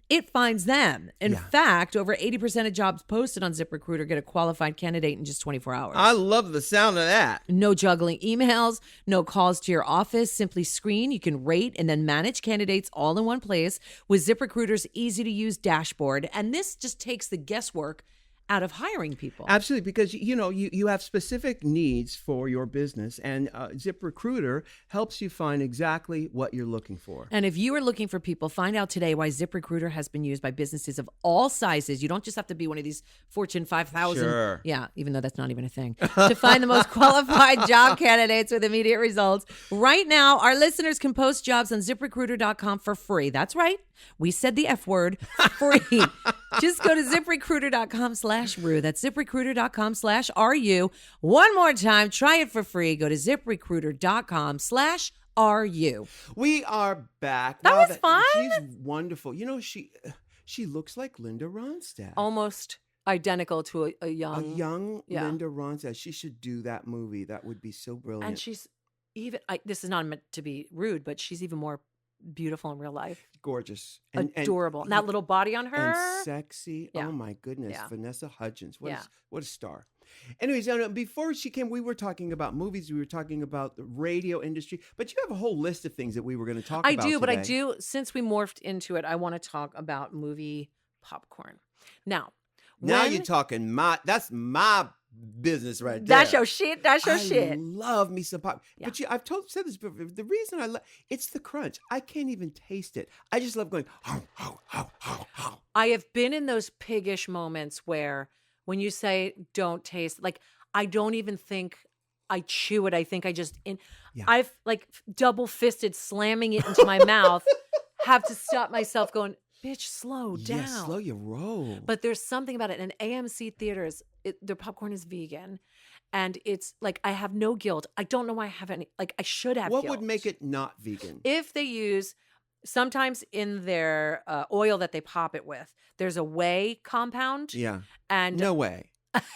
It finds them. In fact, over 80% of jobs posted on ZipRecruiter get a qualified candidate in just 24 hours. I love the sound of that. No juggling emails, no calls to your office. Simply screen. You can rate and then manage candidates all in one place with ZipRecruiter's easy-to-use dashboard. And this just takes the guesswork out of hiring people. Absolutely, because you have specific needs for your business, and ZipRecruiter helps you find exactly what you're looking for. And if you are looking for people, find out today why ZipRecruiter has been used by businesses of all sizes. You don't just have to be one of these Fortune 5,000. Sure. Yeah, even though that's not even a thing. To find the most qualified job candidates with immediate results. Right now, our listeners can post jobs on ZipRecruiter.com for free. That's right. We said the F word, free. Just go to ZipRecruiter.com/Ru. That's ZipRecruiter.com/RU. One more time, try it for free. Go to ZipRecruiter.com/RU. We are back. That was fun. She's wonderful. She looks like Linda Ronstadt. Almost identical to a young. Yeah. Linda Ronstadt. She should do that movie. That would be so brilliant. And she's even, this is not meant to be rude, but she's even more beautiful in real life. Gorgeous. Adorable. And that little body on her. And sexy. Yeah. Oh, my goodness. Yeah. Vanessa Hudgens. Yeah. What a star. Anyways, before she came, we were talking about movies. We were talking about the radio industry. But you have a whole list of things that we were going to talk about But I today. do, since we morphed into it, I want to talk about movie popcorn. Now you're talking that's my business right there. That's your shit. That's your shit. I love me some pop. Yeah. But I've said this before. The reason I love it's the crunch. I can't even taste it. I just love going. I have been in those piggish moments where when you say don't taste, like I don't even think I chew it. I think I just I've like double fisted slamming it into my mouth. Have to stop myself going, bitch, slow down. Yeah, slow your roll. But there's something about it. And AMC theaters, their popcorn is vegan. And it's like, I have no guilt. I don't know why I have any, like, I should have What guilt. would make it not vegan? If they use, sometimes in their oil that they pop it with, there's a whey compound. Yeah. And No way.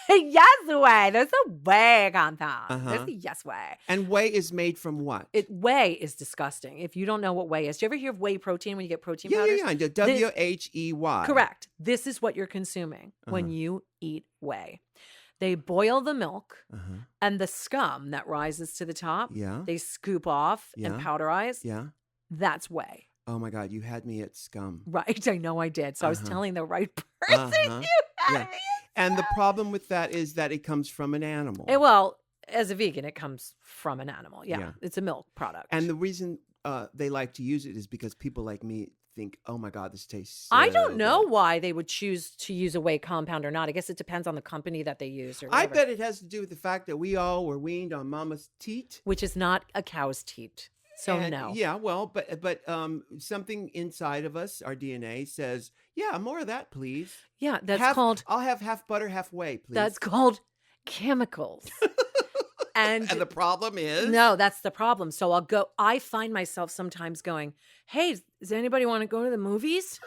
yes way. There's a whey compound. There's the yes way. And whey is made from what? Whey is disgusting. If you don't know what whey is, do you ever hear of whey protein when you get protein Yeah, powders? WHEY. Correct. This is what you're consuming when you eat whey. They boil the milk and the scum that rises to the top. Yeah. They scoop off and Yeah. powderize. Yeah. That's whey. Oh my God, you had me at scum. Right. I know I did. So I was telling the right person. You had Yeah. me. And the problem with that is that it comes from an animal. Well, as a vegan, it comes from an animal. Yeah. It's a milk product. And the reason they like to use it is because people like me think, oh my God, this tastes I don't so know good. why they would choose to use a whey compound or not. I guess it depends on the company that they use. Or I whatever. bet it has to do with the fact that we all were weaned on mama's teat. Which is not a cow's teat. So And, no. Yeah, well, but something inside of us, our DNA says, yeah, more of that, please. Yeah, that's called I'll have half butter, half whey, please. that's called chemicals. And the problem is no, that's the problem. So I find myself sometimes going, hey, does anybody want to go to the movies?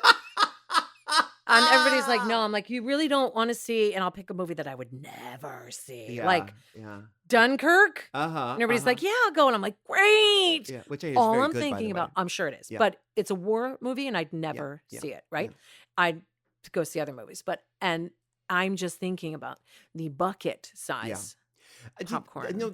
And everybody's like, no. I'm like, you really don't want to see, and I'll pick a movie that I would never see. Yeah, Like yeah. Dunkirk. Uh-huh. And everybody's like, yeah, I'll go. And I'm like, great. Yeah, which I hear is All very I'm good, by thinking the about, way. I'm sure it is, Yeah. but it's a war movie and I'd never yeah, see it, right? yeah. I'd go see other movies, and I'm just thinking about the bucket size popcorn. No,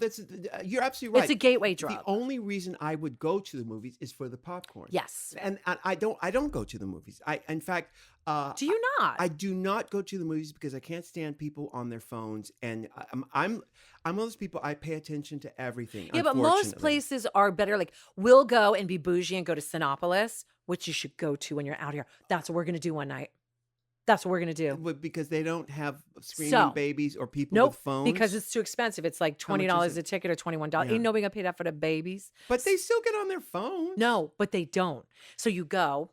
you're absolutely right. It's a gateway drug. The only reason I would go to the movies is for the popcorn. Yes. And I don't go to the movies. In fact, Do you not? I do not go to the movies because I can't stand people on their phones, and I'm one of those people. I pay attention to everything. Yeah, but most unfortunately. places are better. Like, we'll go and be bougie and go to Sinopolis, which you should go to when you're out here. That's what we're going to do one night. That's what we're going to do. Because they don't have screaming So, babies or people Nope, with phones. because it's too expensive. It's like How much is $20 it? a ticket or $21. Yeah. Ain't nobody going to pay that for the babies. But they still get on their phones. No, but they don't. So you go.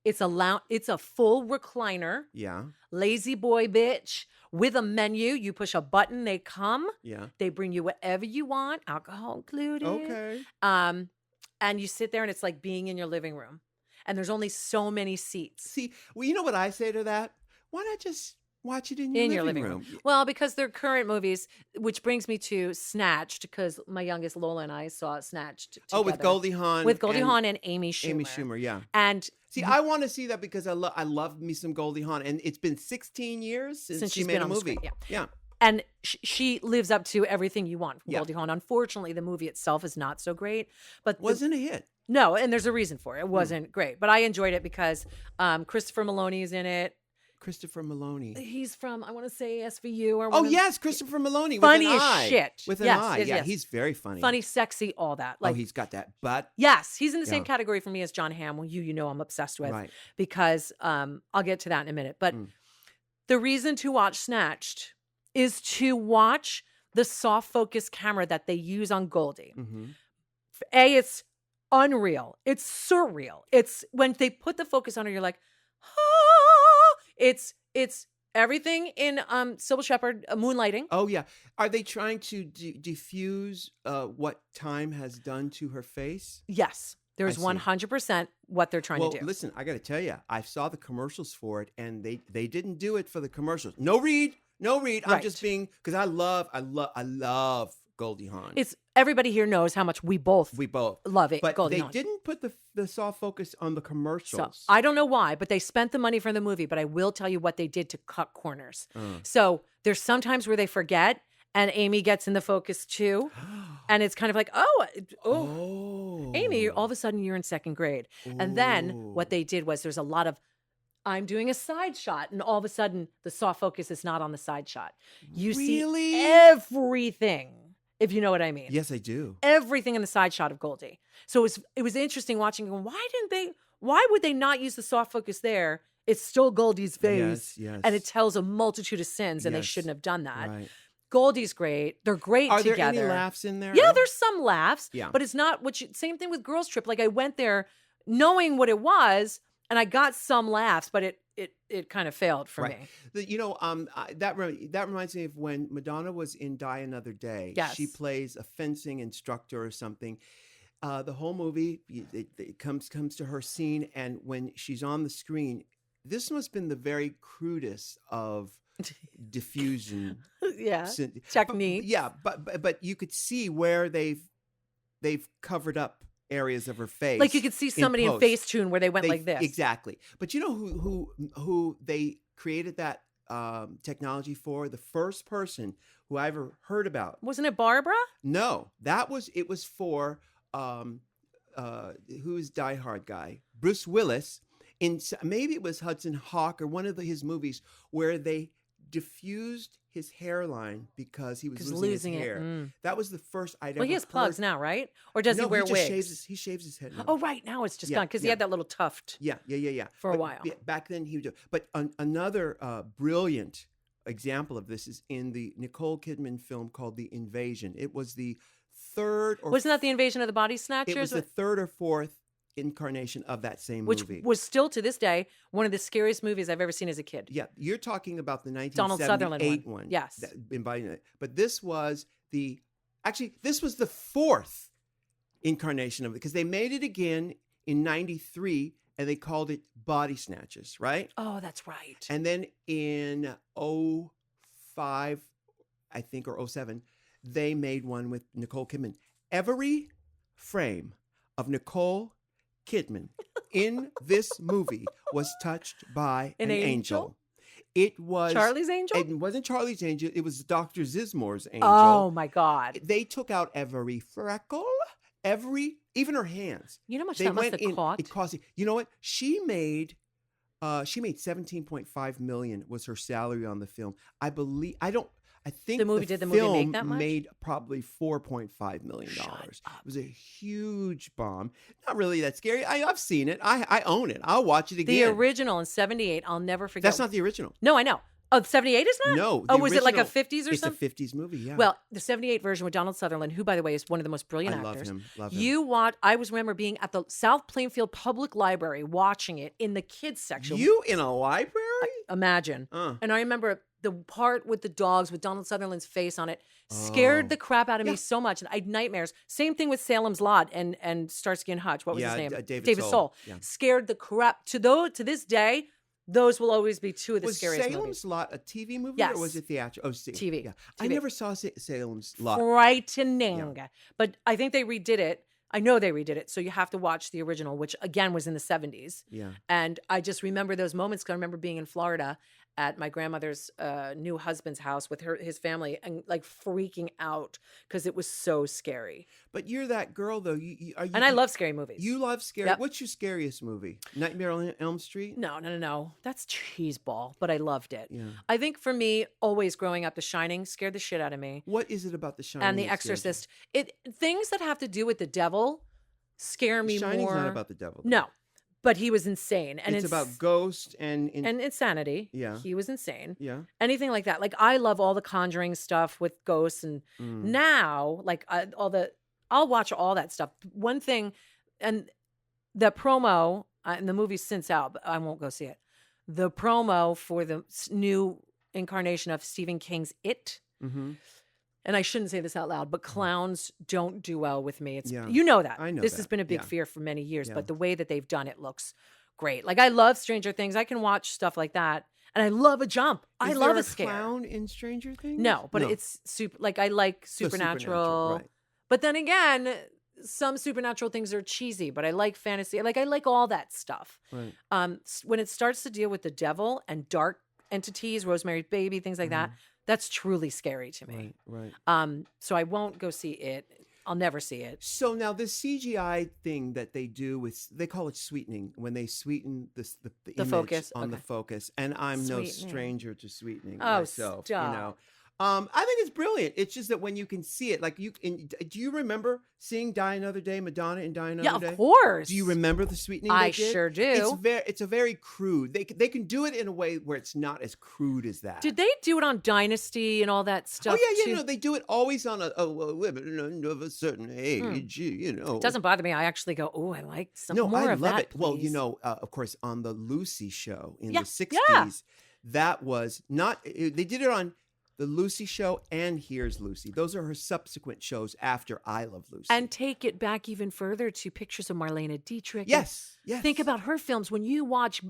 It's a full recliner, Yeah. lazy boy bitch with a menu. You push a button, they come. Yeah. They bring you whatever you want, alcohol included. Okay. And you sit there and it's like being in your living room. And there's only so many seats See, well, you know what I say to that? Why not just watch it in your living room? Well, because they're current movies, which brings me to Snatched, because my youngest Lola and I saw Snatched together. Oh, with Goldie Hawn. With Goldie and Hawn and Amy Schumer. Amy Schumer, yeah. And See, I want to see that because I love me some Goldie Hawn, and it's been 16 years since she she's made been a on the movie. screen, Yeah. And she lives up to everything you want from Yeah. Goldie Hawn. Unfortunately, the movie itself is not so great. But Wasn't a hit. no, and there's a reason for it. It wasn't great. But I enjoyed it because Christopher Maloney is in it. Christopher Maloney. He's from, I want to say SVU or Oh one of- yes, Christopher Maloney. Funny with an as eye. shit. With an Yes, eye. yes, Yeah, yes. he's very funny. funny, sexy, all that. Like, he's got that butt. yes, he's in the same Yeah. category for me as John Hamm, who you know I'm obsessed with, Right. because I'll get to that in a minute. But Mm. the reason to watch Snatched is to watch the soft focus camera that they use on Goldie. Mm-hmm. It's unreal. It's surreal. It's when they put the focus on her, you're like, ah! It's everything in Sybil Shepherd moonlighting. Oh yeah. Are they trying to diffuse what time has done to her face? Yes, there's I see. 100% what they're trying Well, to do. listen, I got to tell you, I saw the commercials for it, and they didn't do it for the commercials. No read. I'm Right. just being, because I love Goldie Hawn. It's everybody here knows how much we both We both love it. but Goldie they Hawn. didn't put the soft focus on the So commercials. I don't know why, but they spent the money for the movie. But I will tell you what they did to cut corners. Uh. So there's sometimes where they forget, and Amy gets in the focus too, and it's kind of like, oh, Amy, all of a sudden you're in second grade. And then what they did was there's a lot of, I'm doing a side shot, and all of a sudden the soft focus is not on the side shot. You Really? see everything, if you know what I mean. Yes, I do. Everything in the side shot of Goldie. So it was interesting watching, going, why would they not use the soft focus there? It's still Goldie's face. Yes. And it tells a multitude of sins, and they Yes. shouldn't have done that. Right. Goldie's great. They're great Are together. there any laughs in there? Yeah, there's some laughs. Yeah. But it's not same thing with Girls Trip. Like, I went there knowing what it was, and I got some laughs, but it kind of failed for me. That reminds me of when Madonna was in Die Another Day. Yes. She plays a fencing instructor or something. The whole movie, it comes to her scene, and when she's on the screen, this must have been the very crudest of diffusion. Yeah. But- Technique. yeah, but you could see where they've covered up areas of her face. Like, you could see somebody in post. Facetune where they went like this. Exactly. But you know who they created that technology for? The first person who I ever heard about. Wasn't it Barbara? No, it was for who's Die Hard guy? Bruce Willis. Maybe it was Hudson Hawk or one of his movies where they diffused his hairline because he was losing his hair. That was the first I'd ever Well, he has heard. plugs now, right? Or does he wear just wigs? he shaves his head now. Oh, right. Now it's just Yeah, gone because he yeah. had that little tuft. Yeah. For a But while. back then he would do. But another brilliant example of this is in the Nicole Kidman film called The Invasion. It was the third or Wasn't that the Invasion of the Body it Snatchers? was the third or fourth incarnation of that same which movie. was still to this day one of the scariest movies I've ever seen as a kid. Yeah, you're talking about the Donald Sutherland 1978 one. one. Yes. that embodied it. But this was the fourth incarnation of it, because they made it again in 93 and they called it Body Snatchers, right? Oh, that's right. And then in 05, I think, or 07, they made one with Nicole Kidman. Every frame of Nicole Kidman in this movie was touched by An an angel? angel. It was Charlie's Angel? It wasn't Charlie's angel. It was Dr. Zizmore's angel. Oh, my God. They took out every freckle, even her hands. You know how much They that must went have in. cost? It cost. You know what? She made 17.5 million was her salary on the film. I think The movie did the movie make film that much? made probably $4.5 million. Shut It up. was a huge bomb. Not really that scary. I've seen it. I own it. I'll watch it again. The original in 78, I'll never forget. That's not the original. No, I know. Oh, 78 is not? No. Oh, the was it like a original- 50s or It's something? a 50s movie, yeah. Well, the 78 version with Donald Sutherland, who, by the way, is one of the most brilliant I love actors. him. I remember being at the South Plainfield Public Library watching it in the kids section. You in a library? Imagine. Uh. And I remember the part with the dogs with Donald Sutherland's face on it scared Oh. the crap out of Yeah. me so much. And I had nightmares. Same thing with Salem's Lot and Starsky and Hutch. What was Yeah, his name? David Soul. Yeah. Scared the crap. To this day, those will always be two of the Was scariest Salem's movies. Lot a TV movie Yes. or was it theatrical? Oh, TV. Yeah. I TV. never saw Salem's Lot. Frightening. But I think they redid it. I know they redid it. So you have to watch the original, which again was in the 70s. Yeah. And I just remember those moments because I remember being in Florida at my grandmother's new husband's house with his family and like freaking out because it was so scary. But you're that girl though. And I love scary movies. You love scary. Yep. What's your scariest movie? Nightmare on Elm Street? No. That's cheeseball, but I loved it. Yeah. I think for me, always growing up, The Shining scared the shit out of me. What is it about The Shining? And The that scares you? Exorcist. Things that have to do with the devil scare me Shining's more. not about the devil. though. No, but he was insane. And it's about ghosts and insanity. Yeah. He was insane. yeah. Anything like that. Like I love all the Conjuring stuff with ghosts, and now like I'll watch all that stuff. One thing, and the promo, and the movie's since out, but I won't go see it. The promo for the new incarnation of Stephen King's It. Mm-hmm. And I shouldn't say this out loud, but clowns don't do well with me. It's Yeah. You know that. I know this that. has been a big Yeah. fear for many years, Yeah. but the way that they've done it looks great. Like I love Stranger Things. I can watch stuff like that. And I love a jump. I Is love there a scare. clown in Stranger Things? No, but it's super. Like I like So supernatural. right. But then again, some supernatural things are cheesy. But I like fantasy. Like I like all that stuff. Right. When it starts to deal with the devil and dark entities, Rosemary's Baby, things like that, that's truly scary to me. Right. So I won't go see it. I'll never see it. So now this CGI thing that they do with, they call it sweetening, when they sweeten the image focus, on the okay. focus. And I'm no Sweetening. stranger to sweetening Oh, myself. stop. You know, I think it's brilliant. It's just that when you can see it, like do you remember seeing Die Another Day, Madonna in Die Another Yeah, Day? of course. Do you remember the sweetening? I they did? sure do. It's a very crude. They can do it in a way where it's not as crude as that. Did they do it on Dynasty and all that stuff? Oh yeah, too? no, they do it always on a women of a certain age. You know, It doesn't bother me. I actually go, oh, I like some no, more I of love that. it. Well, you please." know, of course, on the Lucy show in Yeah, the 60s, yeah. that was not, they did it on the Lucy show and Here's Lucy. Those are her subsequent shows after I Love Lucy. And take it back even further to pictures of Marlene Dietrich. and yes. Think about her films. When you watch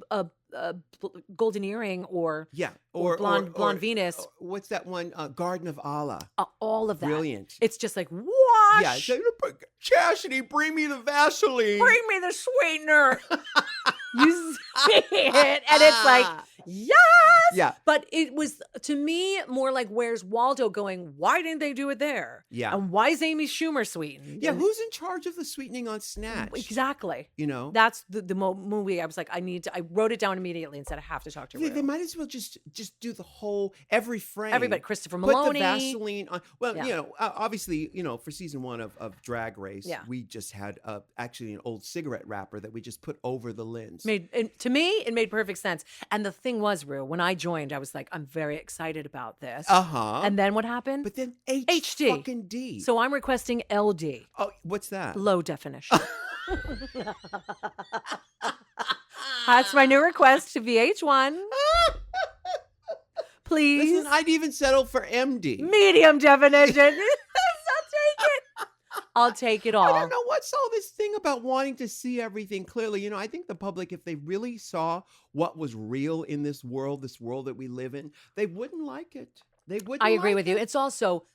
Golden Earring or Blonde Venus. What's that one? Garden of Allah. All of that. Brilliant. It's just like, what? Yeah. So, Chastity, bring me the Vaseline. Bring me the sweetener. You see it, and it's like, yes. Yeah. But it was, to me, more like, where's Waldo going? Why didn't they do it there? Yeah. And why is Amy Schumer sweetened? Yeah. And- Who's in charge of the sweetening on Snatch? Exactly. You know? That's the movie. I was like, I wrote it down immediately and said, I have to talk to They Rue. might as well just do the whole, every frame. Everybody, Christopher Put the Maloney. Vaseline on. Well, Yeah. you know, obviously, you know, for season 1 of Drag Race, Yeah. we just had actually an old cigarette wrapper that we just put over the lens. To me, it made perfect sense. And the thing was, Rue, when I joined, I was like, I'm very excited about this. Uh-huh. And then what happened? But then HD. fucking D. So I'm requesting LD, oh, what's that? low definition. That's my new request to VH1. Please. Listen, I'd even settle for MD. Medium definition. I'll take it I all. don't know what's all this thing about wanting to see everything clearly. You know, I think the public, if they really saw what was real in this world that we live in, they wouldn't like it. They wouldn't. I agree like with you. it. It's also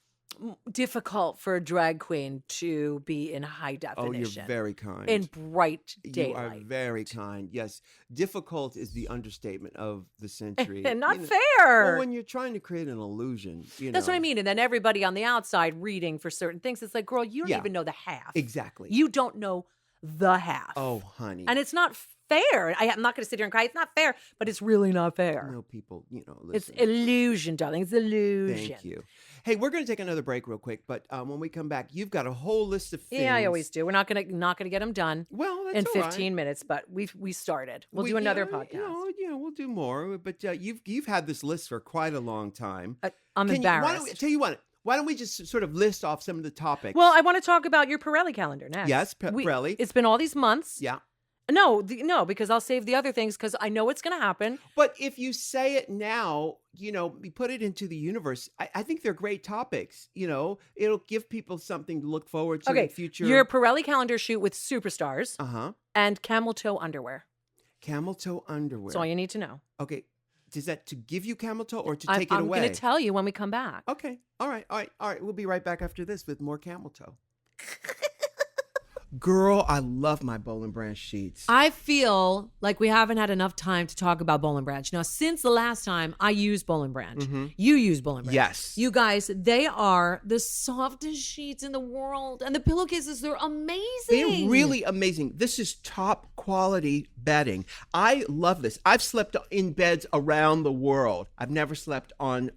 difficult for a drag queen to be in high Oh, definition. you're very kind. in bright You are daylight. very kind. Yes, difficult is the understatement of the century, And not You know, fair. Well, when you're trying to create an illusion, That's what I mean. And then everybody on the outside reading for certain things, it's like, girl, you don't Yeah. even know the half. Exactly. You don't know the half. Oh, honey. And it's not fair. I'm not going to sit here and cry. It's not fair, but it's really not fair. No, people, you know, It's listen. illusion, darling. It's illusion. Thank you. Hey, we're going to take another break real quick, but when we come back, you've got a whole list of things. Yeah, I always do. We're not gonna get them done Well, that's in all right. 15 minutes, but we started. We'll do another podcast. We'll do more. But you've had this list for quite a long time. I'm embarrassed. Tell you what. Why don't we just sort of list off some of the topics? Well, I want to talk about your Pirelli calendar next. Yes, Pirelli. It's been all these months. Yeah. No, because I'll save the other things because I know it's going to happen. But if you say it now, you know, we put it into the universe. I think they're great topics. You know, it'll give people something to look forward to in future. Your Pirelli calendar shoot with superstars and camel toe underwear. Camel toe underwear. That's all you need to know. Okay. Is that to give you camel toe or to take it away? I'm going to tell you when we come back. Okay. All right. We'll be right back after this with more camel toe. Girl, I love my Boll and Branch sheets. I feel like we haven't had enough time to talk about Boll and Branch. Now, since the last time I used Boll and Branch, you use Boll and Branch. Yes. You guys, they are the softest sheets in the world. And the pillowcases, they're amazing. They're really amazing. This is top quality bedding. I love this. I've slept in beds around the world. I've never slept on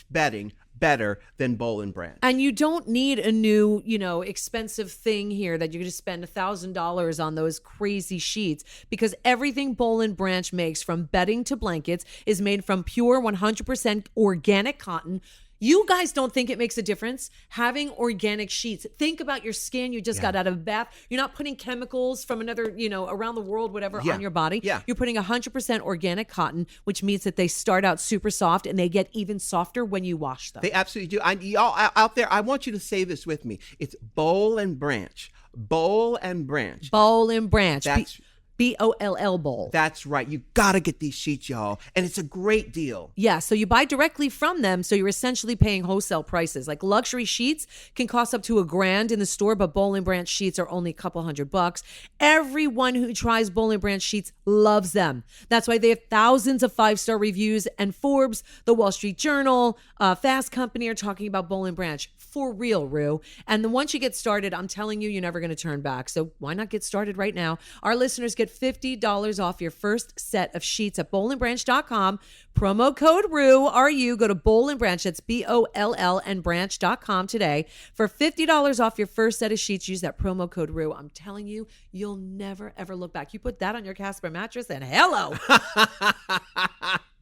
bedding better than Boll and Branch. And you don't need a new, expensive thing here that you're going to spend $1,000 on those crazy sheets, because everything Boll and Branch makes, from bedding to blankets, is made from pure 100% organic cotton. You guys don't think it makes a difference having organic sheets? Think about your skin. You just got out of a bath. You're not putting chemicals from another, around the world, whatever, on your body. Yeah. You're putting 100% organic cotton, which means that they start out super soft and they get even softer when you wash them. They absolutely do. Y'all out there, I want you to say this with me. It's Boll and Branch. Boll and Branch. Boll and Branch. That's BOLL Bowl. That's right. You got to get these sheets, y'all. And it's a great deal. Yeah, so you buy directly from them, so you're essentially paying wholesale prices. Like luxury sheets can cost up to $1,000 in the store, but Boll and Branch sheets are only a couple $100. Everyone who tries Boll and Branch sheets loves them. That's why they have thousands of 5-star reviews, and Forbes, the Wall Street Journal, Fast Company are talking about Boll and Branch. For real, Rue. And then once you get started, I'm telling you, you're never going to turn back. So why not get started right now? Our listeners get $50 off your first set of sheets at bollandbranch.com. Promo code RUE, R-U. Go to Boll and Branch. That's BOLL and branch.com today. For $50 off your first set of sheets, use that promo code RUE. I'm telling you, you'll never, ever look back. You put that on your Casper mattress and hello.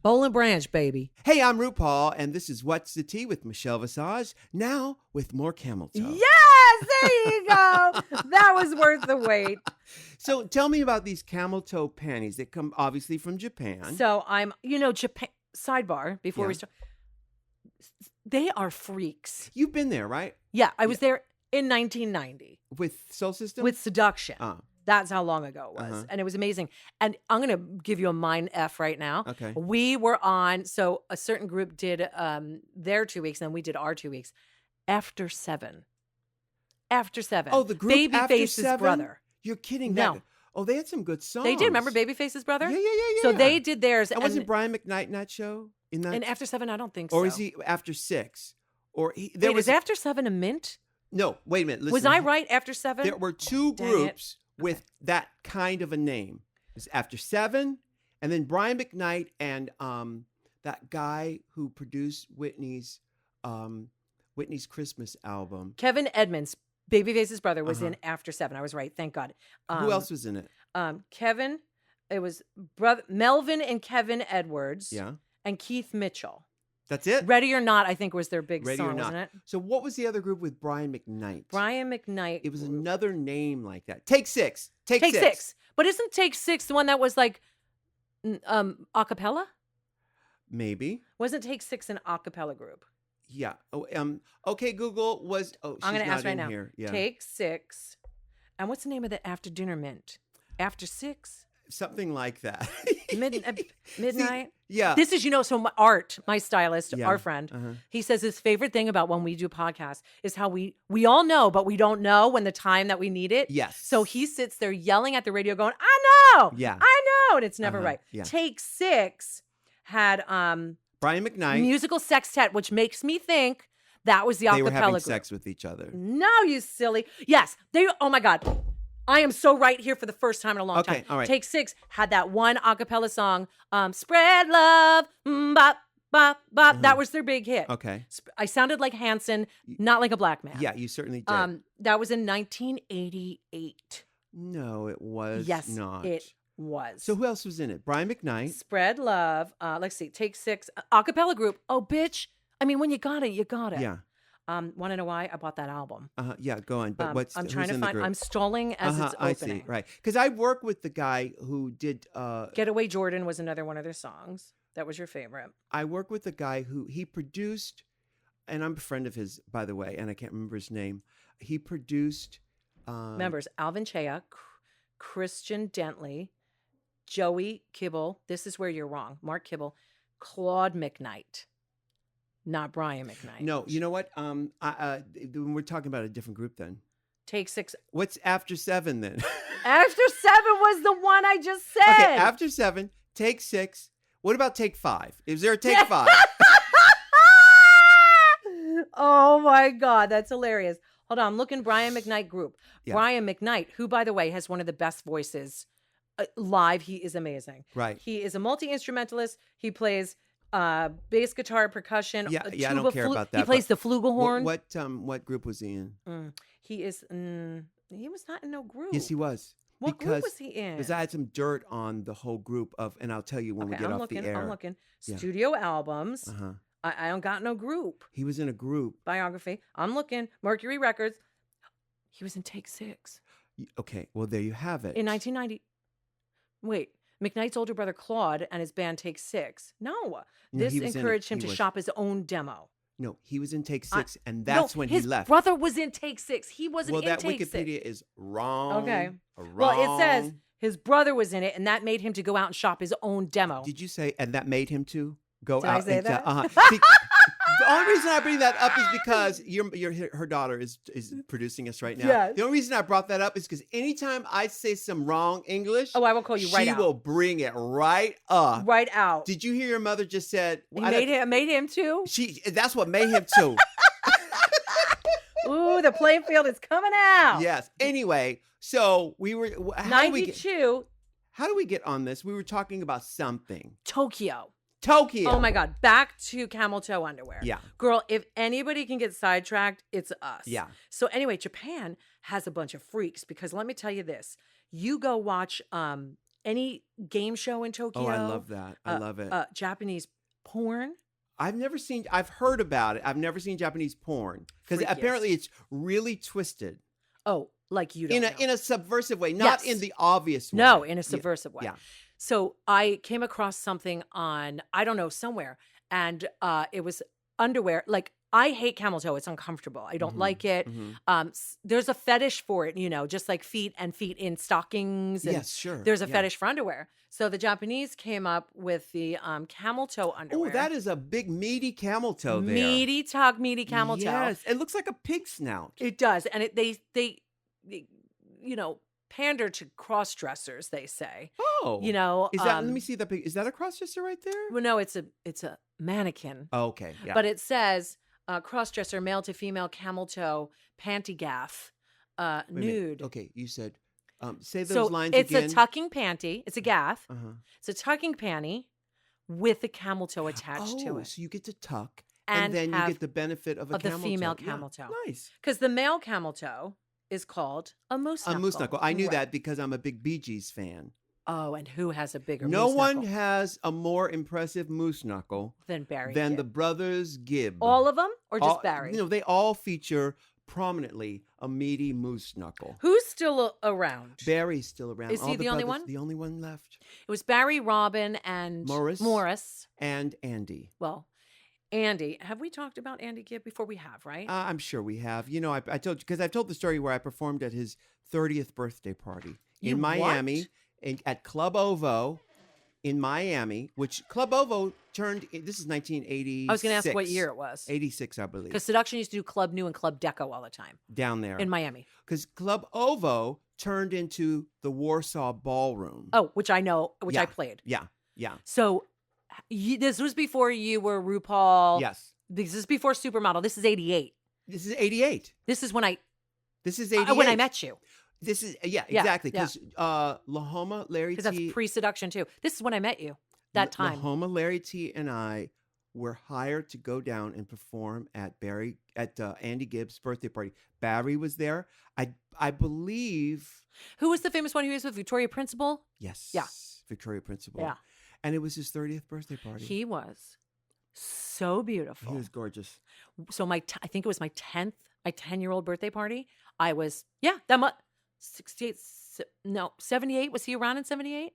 Boll and Branch, baby. Hey, I'm RuPaul, and this is What's the Tea with Michelle Visage. Now with more camel toe. Yes, there you go. That was worth the wait. So tell me about these camel toe panties that come obviously from Japan. So I'm, Japan, sidebar before we start. They are freaks. You've been there, right? Yeah, I was there in 1990. With Soul System? With Seduction. That's how long ago it was. Uh-huh. And it was amazing. And I'm going to give you a mind F right now. Okay. We were on, so a certain group did their 2 weeks, and then we did our 2 weeks. After 7. After 7. Oh, the group After Babyface's 7? brother. You're kidding. No. Oh, they had some good songs. They did. Remember Babyface's brother? Yeah. So they did theirs. And wasn't Brian McKnight in that show? And After 7, I don't think so. Or is he After 6? Or is After 7 a mint? No, wait a minute. Listen. Was I right? After 7? There were two groups with that kind of a name. It's After 7, and then Brian McKnight and that guy who produced Whitney's Christmas album. Kevin Edmonds, Babyface's brother, was in After 7. I was right. Thank God. Who else was in it? Kevin. It was Melvin and Kevin Edwards. Yeah. And Keith Mitchell. That's it? Ready or Not, I think, was their big Ready song, or Not. wasn't it? So what was the other group with Brian McKnight? Brian McKnight. It was another name like that. Take 6. Take Take 6. 6. But isn't Take 6 the one that was like a cappella? Maybe. Wasn't Take 6 an a cappella group? Yeah. Oh, okay, Google was. Oh, she's I'm going to not ask right in now. here. Yeah. Take 6. And what's the name of the after dinner mint? After 6? Something like that. Midnight? See, yeah. This is, so my stylist, Yeah. our friend, he says his favorite thing about when we do podcasts is how we all know, but we don't know when the time that we need it. Yes. So he sits there yelling at the radio going, I know. Yeah. I know. And it's never right. Yeah. Take 6 had Brian McKnight. musical sextet, which makes me think that was the They were acapella having group. sex with each other. No, you silly. Yes. Oh my God. I am so right here for the first time in a long time. All right. Take 6 had that one a cappella song, Spread Love, bop, bop, bop. That was their big hit. Okay. I sounded like Hanson, not like a black man. Yeah, you certainly did. That was in 1988. No, it was Yes, not. it was. So who else was in it? Brian McKnight. Spread Love. Let's see. Take 6. A cappella group. Oh, bitch. I mean, when you got it, you got it. Yeah. Want to know why I bought that album? Yeah, go on. But I'm trying who's to in the find. group? I'm stalling as it's opening. I see. Right. Because I work with the guy who did. Getaway Jordan was another one of their songs. That was your favorite. I work with the guy who he produced, and I'm a friend of his, by the way, and I can't remember his name. He produced. Members: Alvin Chea, Christian Dentley, Joey Kibble. This is where you're wrong. Mark Kibble, Claude McKnight. Not Brian McKnight. No, you know what? We're talking about a different group then. Take 6. What's after 7 then? After 7 was the one I just said. Okay, after 7, take 6. What about take 5? Is there a take 5? Oh my God, that's hilarious. Hold on, I'm looking Brian McKnight group. Yeah. Brian McKnight, who by the way has one of the best voices live. He is amazing. Right. He is a multi-instrumentalist. He plays bass guitar, percussion. Yeah, I tuba, don't care about that. He plays the flugelhorn. What group was he in? He is. He was not in no group. Yes, he was. What group was he in? Because I had some dirt on the whole group and I'll tell you when we get off the air. I'm looking. Yeah. Studio albums. Uh-huh. I don't got no group. He was in a group. Biography. I'm looking. Mercury Records. He was in Take 6. Okay, well, there you have it. In 1990. Wait, McKnight's older brother Claude and his band Take 6. No, this he was in it. encouraged him He to was. shop his own demo. No, he was in Take 6, and that's when he his left. brother was in Take 6. He wasn't Well, in that Take Wikipedia 6. is wrong. Okay. Wrong. Well, it says his brother was in it, and that made him to go out and shop his own demo. Did you say, and that made him to go Did I out say and that? See, the only reason I bring that up is because her daughter is producing us right now. Yes. The only reason I brought that up is because anytime I say some wrong English, Oh, I will call you right she out. will bring it right up. Right out. Did you hear your mother just said? He made him too. That's what made him too. Ooh, the playing field is coming out. Yes. Anyway, so we were 92, how do we get on this? We were talking about something. Tokyo. Tokyo. Oh my God. Back to camel toe underwear. Yeah. Girl, if anybody can get sidetracked, it's us. Yeah. So anyway, Japan has a bunch of freaks because let me tell you this. You go watch any game show in Tokyo. Oh, I love that. I love it. Japanese porn. I've heard about it. I've never seen Japanese porn because Freakiest. apparently it's really twisted Oh, like you don't know. in a subversive way, not Yes. in the obvious way. No, in a subversive way. Yeah. So I came across something on, I don't know, somewhere. And it was underwear. Like, I hate camel toe. It's uncomfortable. I don't like it. Mhm. There's a fetish for it, just like feet in stockings. And Yes, sure. There's a Yeah. fetish for underwear. So the Japanese came up with the camel toe Oh, underwear. that is a big meaty camel toe there. meaty camel toe. Yes, it looks like a pig snout. It does. And they pander to cross dressers, they say. Oh, is that? Let me see that pig. Is that a cross-dresser right there? Well, no, it's a mannequin. Oh, okay, yeah. But it says cross-dresser, male to female, camel toe, panty gaff, Wait a minute. nude. Okay, you said. Say those So lines it's again. a tucking panty. It's a gaff. Uh-huh. It's a tucking panty with a camel toe attached to Oh, it. so you get to tuck, And and then you have get the benefit of the camel female toe. camel Yeah, toe. Nice. Because the male camel toe is called a moose A knuckle. moose knuckle. I knew Right. that because I'm a big Bee Gees fan. Oh, and who has a bigger No moose one knuckle has a more impressive moose knuckle than Barry than the Gibb? brothers Gibb. All of them or just All- Barry? They all feature prominently a meaty moose knuckle. Who's still around? Barry's still around. Is he the only brothers- one? The only one left. It was Barry, Robin, and Morris. And Andy. Well, Andy. Have we talked about Andy Gibb before? We have, right? I'm sure we have. I told because I've told the story where I performed at his 30th birthday party You in Miami what? at Club Ovo in Miami, which Club Ovo turned. This is 1986. I was going to ask what year it was. 86, I believe. Because Seduction used to do Club New and Club Deco all the time Down there in Miami. Because Club Ovo turned into the Warsaw Ballroom. Oh, which I know, which Yeah. I played. Yeah. Yeah. So this was before you were RuPaul. Yes. This is before Supermodel. This is 88. This is 88. This is when I This is 88. when I met you. This is Yeah, exactly yeah. because Lahoma, Larry Because T. that's pre-seduction too. This is when I met you. That time. Lahoma, Larry T. and I were hired to go down and perform at Andy Gibb's birthday party. Barry was there. I believe. Who was the famous one who was with Victoria Principal? Yes. Yeah. Victoria Principal. Yeah. And it was his 30th birthday party. He was so beautiful. He was gorgeous. So I think it was my 10-year-old birthday party. I was, that much, 68, 78. Was he around in 78?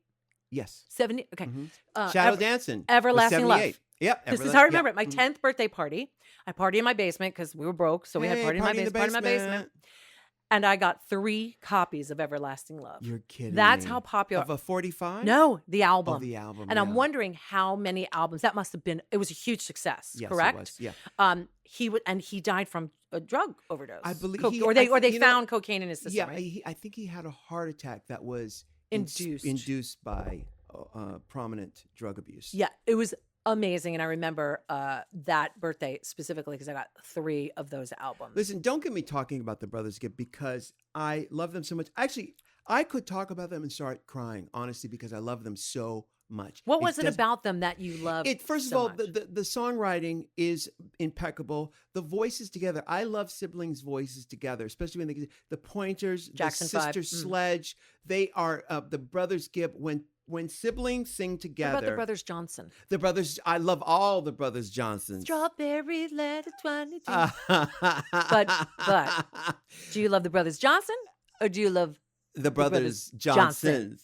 Yes. 70, okay. Mhm. Shadow Dancing. was Everlasting Love. 78. Yep. This is how I remember it. My 10th birthday party. I partied in my basement because we were broke. So we had Hey, party in my party basement. Party in my basement. and I got 3 copies of Everlasting Love. You're kidding That's me. how popular. Of a 45? No, the album. Oh, the album. And I'm yeah. wondering how many albums that must have been. It was a huge success, Yes, correct? It was. Yeah. He died from a drug overdose. I believe they found cocaine in his system. Yeah, right? I think he had a heart attack that was Induced. by prominent drug abuse. Yeah, it was amazing, and I remember that birthday specifically because I got 3 of those albums. Listen, don't get me talking about the Brothers Gibb because I love them so much. Actually, I could talk about them and start crying, honestly, because I love them so much. What was it about them that you loved? First so of all, much? the songwriting is impeccable. The voices together, I love siblings' voices together, especially when the Pointers, Jackson the Sister 5. Sledge. They are the Brothers Gibb. When siblings sing together. What about the Brothers Johnson? The brothers, I love all the Brothers Johnsons. Strawberry letter 22. But do you love the Brothers Johnson or do you love the Brothers Johnson? Johnsons?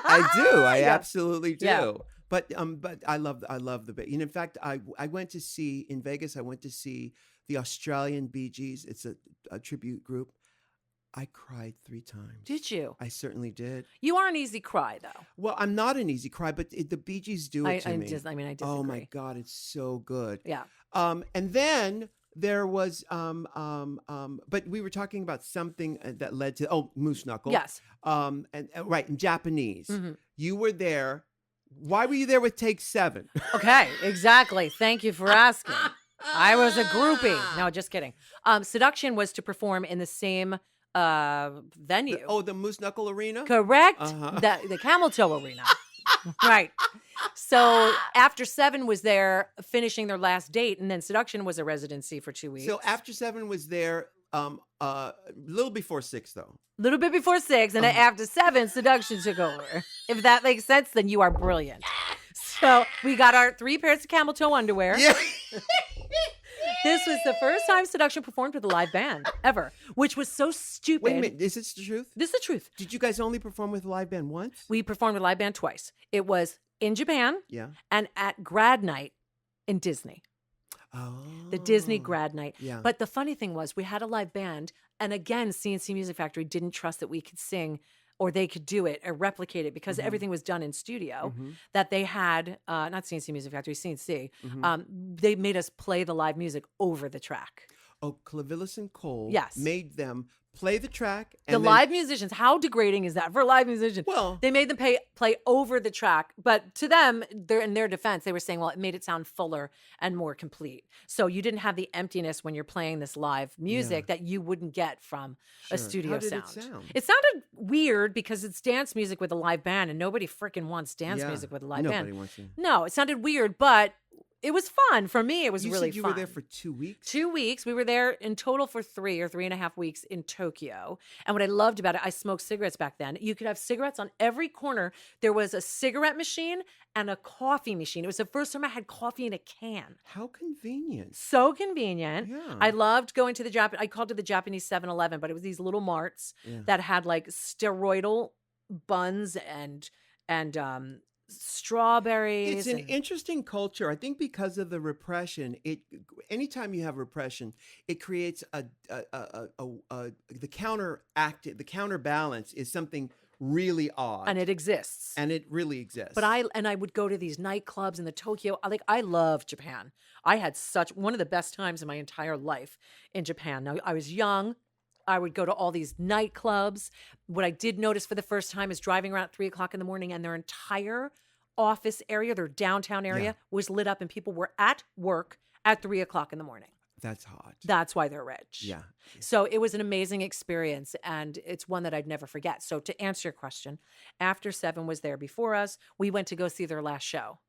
I do. I Yeah. absolutely do. Yeah. But I love the. In fact, I went to see in Vegas. I went to see the Australian Bee Gees. It's a tribute group. I cried 3 times. Did you? I certainly did. You are an easy cry, though. Well, I'm not an easy cry, but the Bee Gees do it to me. I disagree. Oh my God, it's so good. Yeah. And then there was but we were talking about something that led to Moose Knuckle. Yes. And right, in Japanese. Mhm. You were there. Why were you there with Take 7? Okay, exactly. Thank you for asking. I was a groupie. No, just kidding. Seduction was to perform in the same venue. The Moose Knuckle Arena? Correct. Uh-huh. The Camel Toe Arena. Right. So After 7 was there finishing their last date, and then Seduction was a residency for 2 weeks. So After 7 was there a little before 6, though. A little bit before 6, and then after 7, Seduction took over. If that makes sense, then you are brilliant. So we got our 3 pairs of camel toe underwear. Yeah. This was the first time Seduction performed with a live band ever, which was so stupid. Wait a minute. Is this the truth? This is the truth. Did you guys only perform with a live band once? We performed with a live band twice. It was in Japan Yeah. and at grad night in Disney. Oh. The Disney grad night. Yeah. But the funny thing was we had a live band, and again, CNC Music Factory didn't trust that we could sing or they could do it or replicate it because everything was done in studio, that they had, not CNC Music Factory, CNC, they made us play the live music over the track. Oh, Clavillis and Cole Yes. made them play the track. The And then, live musicians, how degrading is that for a live musician? Well- they made them play over the track, but to them, in their defense, they were saying, well, it made it sound fuller and more complete. So you didn't have the emptiness when you're playing this live music that you wouldn't get from a Sure. studio How did sound. it sound? It sounded weird because it's dance music with a live band, and nobody freaking wants dance Yeah. music with a live Nobody band. wants to. No, it sounded weird, but it was fun. For me, it was You really said you fun. were there for 2 weeks? 2 weeks. We were there in total for 3 or 3.5 weeks in Tokyo. And what I loved about it, I smoked cigarettes back then. You could have cigarettes on every corner. There was a cigarette machine and a coffee machine. It was the first time I had coffee in a can. How convenient. So convenient. Yeah. I loved going to the I called it the Japanese 7-Eleven, but it was these little marts that had like steroidal buns and strawberries. It's an interesting culture. I think because of the repression, anytime you have repression, it creates the counterbalance is something really odd. and it exists. And it really exists. But I would go to these nightclubs in the Tokyo. I love Japan. I had one of the best times in my entire life in Japan. Now, I was young. I would go to all these nightclubs. What I did notice for the first time is driving around at 3:00 in the morning, and their entire office area, their downtown area, was lit up, and people were at work at 3:00 in the morning. That's hot. That's why they're rich. Yeah. So it was an amazing experience, and it's one that I'd never forget. So to answer your question, After 7 was there before us. We went to go see their last show.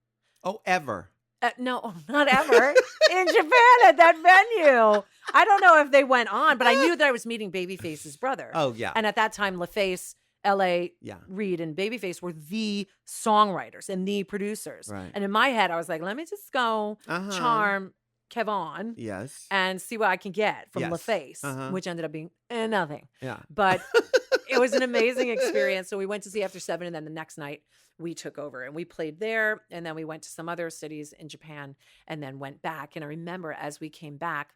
Oh, ever. No, not ever. In Japan at that venue. I don't know if they went on, but I knew that I was meeting Babyface's brother. Oh, yeah. And at that time, LaFace, L.A., Yeah. Reid, and Babyface were the songwriters and the producers. Right. And in my head, I was like, let me just go Uh-huh. charm Kevon Yes. and see what I can get from Yes. LaFace, Uh-huh. which ended up being nothing. Yeah. But it was an amazing experience. So we went to see After 7, and then the next night we took over and we played there. And then we went to some other cities in Japan and then went back. And I remember as we came back,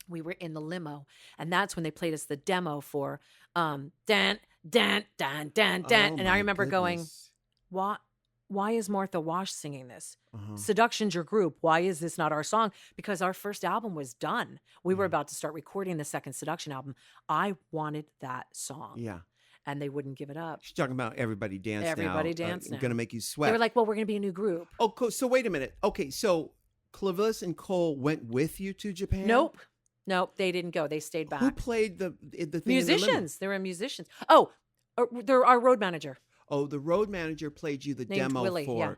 we were in the limo, and that's when they played us the demo for Dan, Dan, Dan, Dan, Dan. Oh, And I my remember going, goodness. why is Martha Wash singing this? Uh-huh. Seduction's your group. Why is this not our song? Because our first album was done. We were Mhm. about to start recording the second Seduction album. I wanted that song. Yeah. And they wouldn't give it up. She's talking about Everybody Dance Now. Everybody Dance Now. Gonna make you sweat. They were like, well, we're going to be a new group. oh, cool. So wait a minute. Okay, so Clavis and Cole went with you to Japan? Nope. They didn't go. They stayed back. Who played the thing in the limo? Musicians. They were musicians. Oh, they're our road manager. Oh, the road manager played you the Named demo Willie, for yeah.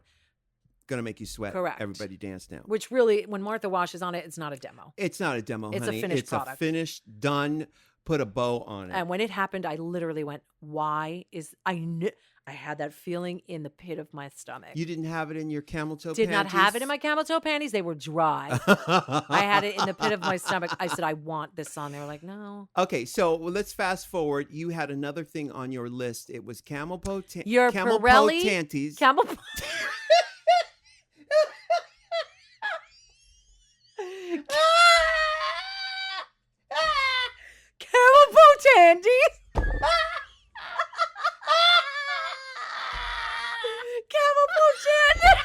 Gonna Make You Sweat. Correct. Everybody Dance Now. Which really, when Martha Wash is on it, it's not a demo. It's not a demo, It's a honey. finished it's product. a finished, done, put a bow on it. And when it happened, I literally went, why is, I knew, I had that feeling in the pit of my stomach. You didn't have it in your camel toe Did not have it in panties? my camel toe panties. They were dry. I had it in the pit of my stomach. I said, I want this song. They were like, no. Okay, so let's fast forward. You had another thing on your list. It was Camel Your Camel Pirelli Potanties. Camel Camel Potanties. Camel Potanties.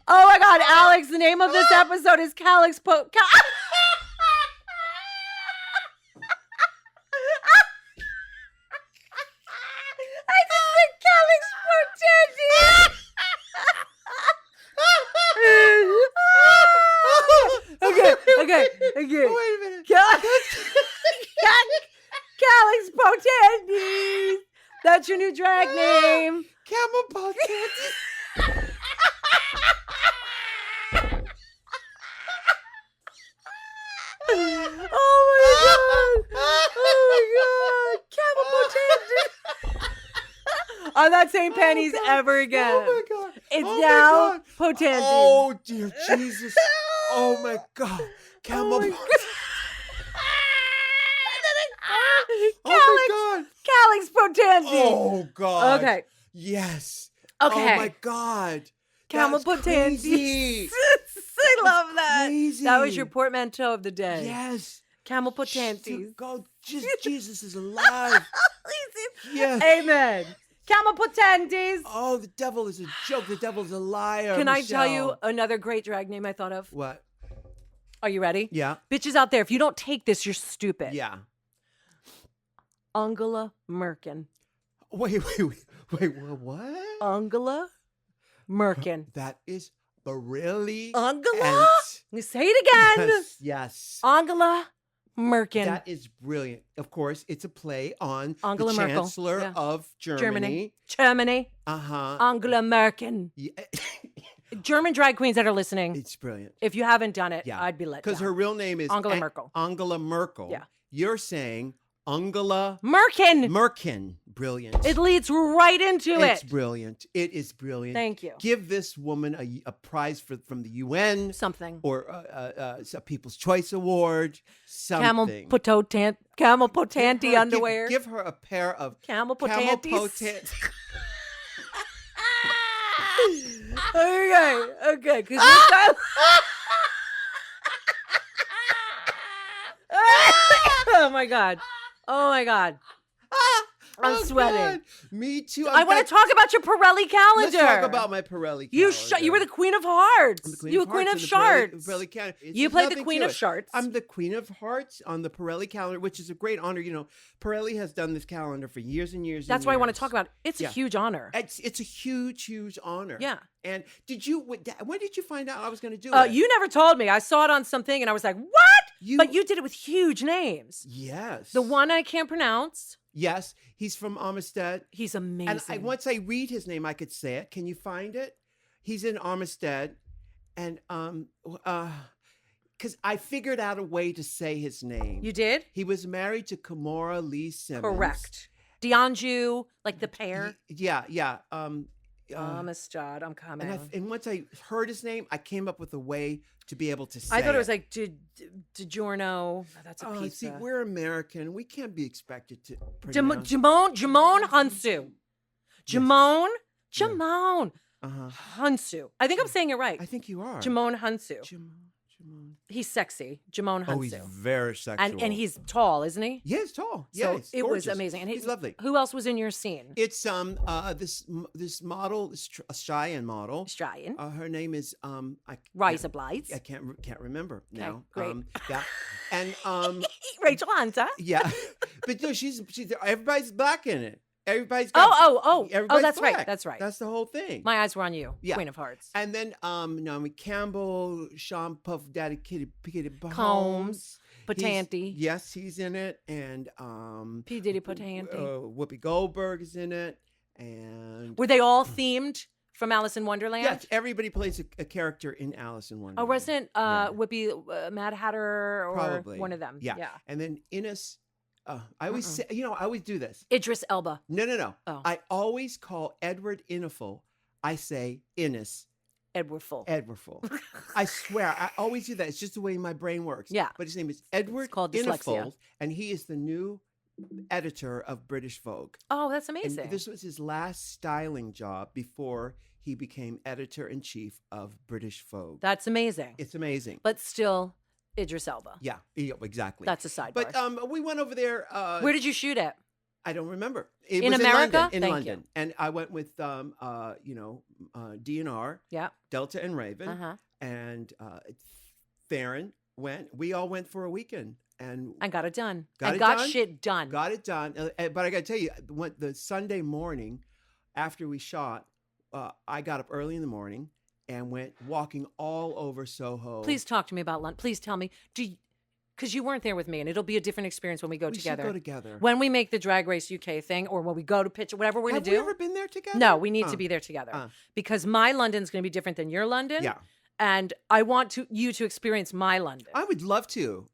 Oh my God, Alex! The name of this episode is Calix Po. I just said Calix Potanties. Okay. Wait a minute. Calix Potanties. That's your new drag name. Camel Potanties. Oh my God. Camel Potanties. I'm not saying panties ever again. Oh my God. It's Oh my now God. Potanties. Oh dear Jesus. Oh my God. Camel my Potanties. Calix, Oh my God. Calix Potanties. Oh God. Okay. Yes. Okay. Oh my God. Camel That's Potanties. crazy. I love that. Crazy. That was your portmanteau of the day. Yes. Camel Potanties. God, Jesus is alive. Yes. Amen. Camel Potanties. Oh, the devil is a joke. The devil's a liar. Can I tell you Michelle. another great drag name I thought of? What? Are you ready? Yeah. Bitches out there, if you don't take this, you're stupid. Yeah. Angela Merkin. Wait, what? Angela Merkin. That is Pirelli. Angela? Let me say it again. Yes. Angela Merkin. That is brilliant. Of course, it's a play on Angela the Merkel. Chancellor Yeah. of Germany. Germany. Uh-huh. Angela Merkin. Yeah. German drag queens that are listening, It's brilliant. if you haven't done it, Yeah. I'd be let Because down. her real name is Angela Merkel. Angela Merkel. Yeah. You're saying Angela Merkin. Merkin. Brilliant. It leads right into It's it. brilliant. It is brilliant. Thank you. Give this woman a prize from the UN Something. or a People's Choice Award. Something. Camel Potanti underwear. Give her a pair of Camel Camel Potanties. Potanties. Okay. Because oh my God. I'm Oh, sweating. God. Me too. I want to talk about your Pirelli calendar. Let's talk about my Pirelli calendar. You were the queen of hearts. I'm the queen You were of queen of hearts on the shards. Pirelli calendar. You played the queen of shards. I'm the queen of hearts on the Pirelli calendar, which is a great honor. You know, Pirelli has done this calendar for years and years. That's and why I want to years. talk about it. It's a Yeah. huge honor. It's a huge honor. Yeah. And when did you find out I was going to do it? You never told me. I saw it on something and I was like, what? But you did it with huge names. Yes. The one I can't pronounce. Yes, he's from Armistead. He's amazing. And once I read his name, I could say it. Can you find it? He's in Armistead, and because I figured out a way to say his name. You did? He was married to Kimora Lee Simmons. Correct. D'Anjou, like the pair. Yeah. Amistad, I'm coming. And once I heard his name, I came up with a way to be able to say I thought it was like DiGiorno. That's a Oh, pizza. see, we're American. We can't be expected to pronounce. Jamon Hunsu. Jamon Uh-huh. Hunsu. I think I'm saying it right. I think you are. Jamon Hunsu. Jamon. He's sexy. Jamon Hunsu. Oh, he's very sexual. and he's tall, isn't he? Yeah, he's tall. So Yeah, it was gorgeous. amazing. And he's lovely. Who else was in your scene? It's this model, a Cheyenne model. Australian. Her name is Risa Blights. I can't remember now. great. That and Rachel Hunter. yeah, but no, she's everybody's black in it. Everybody's got, Oh, that's black. right. That's right. That's the whole thing. My eyes were on you, Yeah. Queen of Hearts. And then Naomi Campbell, Sean Puff Daddy, Kitty Combs, He's- Potanti. Yes, he's in it, and P. Diddy Potanti. Whoopi Goldberg is in it, and Were they all themed from Alice in Wonderland? yes, everybody plays a character in Alice in Wonderland. Oh, wasn't Yeah. Whoopi Mad Hatter or Probably one of them? Yeah, and then Ines. I always say, I always do this. Idris Elba. No. Oh. I always call Edward Inniful. I say Innes Edward Full. Edwardful. I swear, I always do that. It's just the way my brain works. Yeah. But his name is Edward called dyslexia. Inniful, and he is the new editor of British Vogue. Oh, that's And amazing. this was his last styling job before he became editor-in-chief of British Vogue. That's amazing. It's amazing. But still, Idris Elba. Yeah, exactly. That's a sidebar. But we went over there. Where did you shoot it? I don't remember. It In was America? In Thank London. you. And I went with DNR, Yeah. Delta and Raven, Uh-huh. and Theron went. We all went for a weekend and I got it done. Got I it got done? shit done. got it done. But I got to tell you, the Sunday morning after we shot, I got up early in the morning and went walking all over Soho. Please talk to me about London. Please tell me. Because you weren't there with me, and it'll be a different experience when we go we together. should go together. When we make the Drag Race UK thing, or when we go to pitch, whatever we're Have going to we do. ever been there together? No, we need to be there together uh. because my London's going to be different than your London. Yeah. And I want you to experience my London. I would love to.